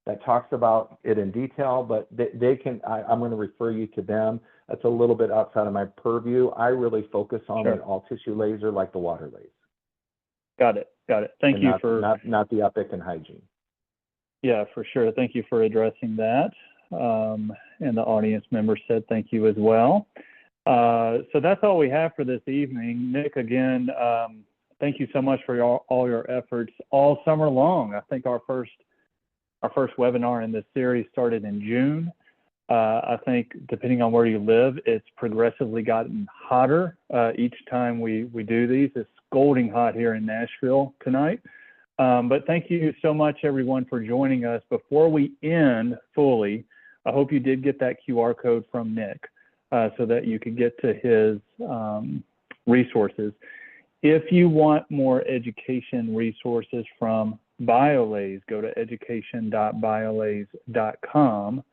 that talks about it in detail, but they can, I'm going to refer you to them. That's a little bit outside of my purview. I really focus on an all-tissue laser like the Waterlase. Got it. Thank you for... Not the Epic and hygiene. Yeah, for sure. Thank you for addressing that. And the audience member said thank you as well. So that's all we have for this evening. Nick, again, thank you so much for all your efforts all summer long. I think our first webinar in this series started in June. I think depending on where you live, it's progressively gotten hotter each time we do these. It's scalding hot here in Nashville tonight. But thank you so much, everyone, for joining us. Before we end fully, I hope you did get that QR code from Nick so that you could get to his resources. If you want more education resources from BioLase, go to education.biolase.com,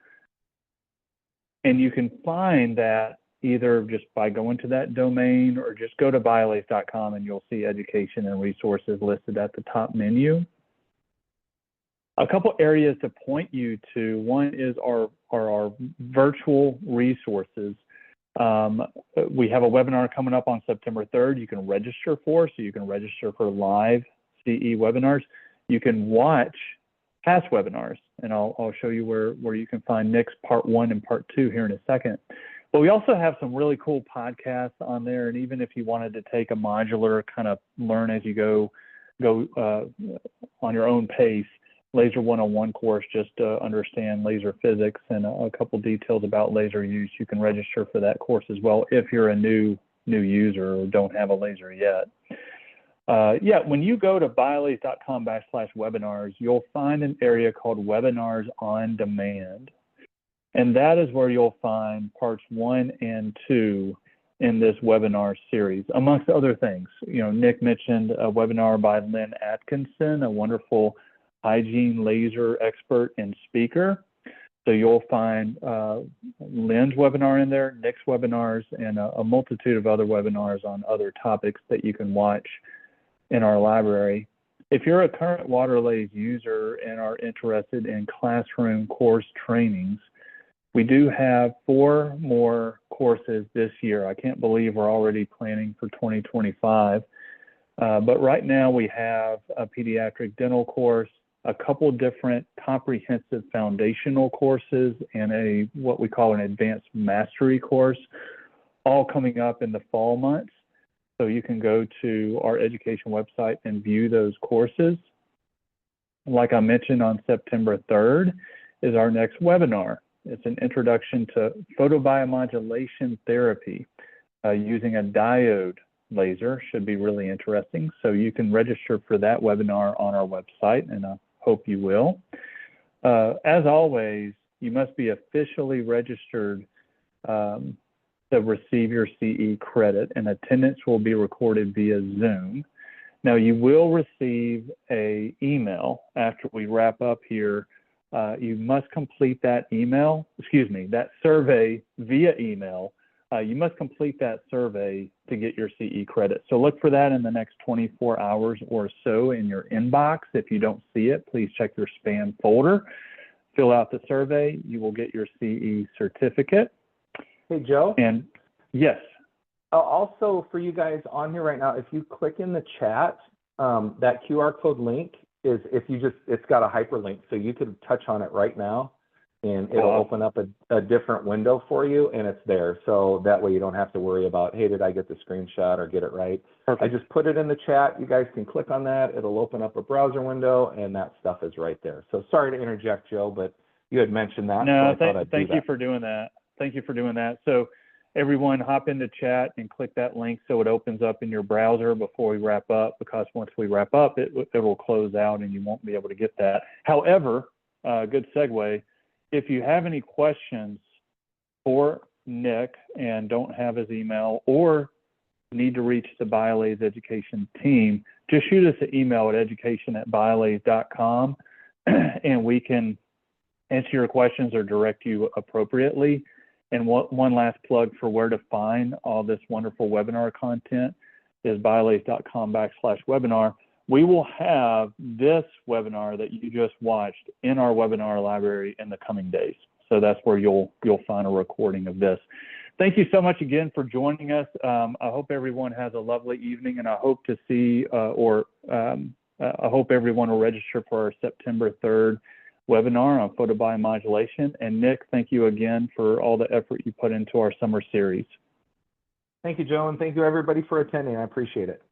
and you can find that either just by going to that domain or just go to biolace.com and you'll see education and resources listed at the top menu. A couple areas to point you to. One is our virtual resources. We have a webinar coming up on September 3rd you can register for, so you can register for live CE webinars. You can watch past webinars, and I'll show you where you can find Nick's part 1 and part 2 here in a second. But we also have some really cool podcasts on there, and even if you wanted to take a modular kind of learn as you go on your own pace, Laser 101 course just to understand laser physics and a couple details about laser use. You can register for that course as well if you're a new user or don't have a laser yet. When you go to biolace.com/webinars, you'll find an area called Webinars on Demand. And that is where you'll find parts 1 and 2 in this webinar series, amongst other things. Nick mentioned a webinar by Lynn Atkinson, a wonderful hygiene laser expert and speaker. So you'll find Lynn's webinar in there, Nick's webinars, and a multitude of other webinars on other topics that you can watch in our library. If you're a current WaterLase user and are interested in classroom course trainings, we do have 4 more courses this year. I can't believe we're already planning for 2025. But right now we have a pediatric dental course, a couple different comprehensive foundational courses, and what we call an advanced mastery course, all coming up in the fall months. So you can go to our education website and view those courses. Like I mentioned, on September 3rd is our next webinar. It's an introduction to photobiomodulation therapy using a diode laser. Should be really interesting. So you can register for that webinar on our website, and I hope you will. As always, you must be officially registered to receive your CE credit, and attendance will be recorded via Zoom. Now, you will receive an email after we wrap up here. You must complete that survey via email. You must complete that survey to get your CE credit. So look for that in the next 24 hours or so in your inbox. If you don't see it, please check your spam folder. Fill out the survey. You will get your CE certificate. Hey, Joe? And yes. Also, for you guys on here right now, if you click in the chat, that QR code link is, it's got a hyperlink, so you can touch on it right now, and it'll open up a different window for you, and it's there. So that way you don't have to worry about, hey, did I get the screenshot or get it right? Perfect. I just put it in the chat. You guys can click on that. It'll open up a browser window, and that stuff is right there. So sorry to interject, Joe, but you had mentioned that. No, so thank you for doing that. Thank you for doing that. So everyone hop into chat and click that link so it opens up in your browser before we wrap up, because once we wrap up, it will close out and you won't be able to get that. However, good segue, if you have any questions for Nick and don't have his email or need to reach the BioLase education team, just shoot us an email at education@biolaze.com and we can answer your questions or direct you appropriately. And one last plug for where to find all this wonderful webinar content is biolaze.com/webinar. We will have this webinar that you just watched in our webinar library in the coming days. So that's where you'll find a recording of this. Thank you so much again for joining us. I hope everyone has a lovely evening, and I hope to see I hope everyone will register for our September 3rd webinar on photobiomodulation. And Nick, thank you again for all the effort you put into our summer series. Thank you, Joe, and thank you everybody for attending. I appreciate it.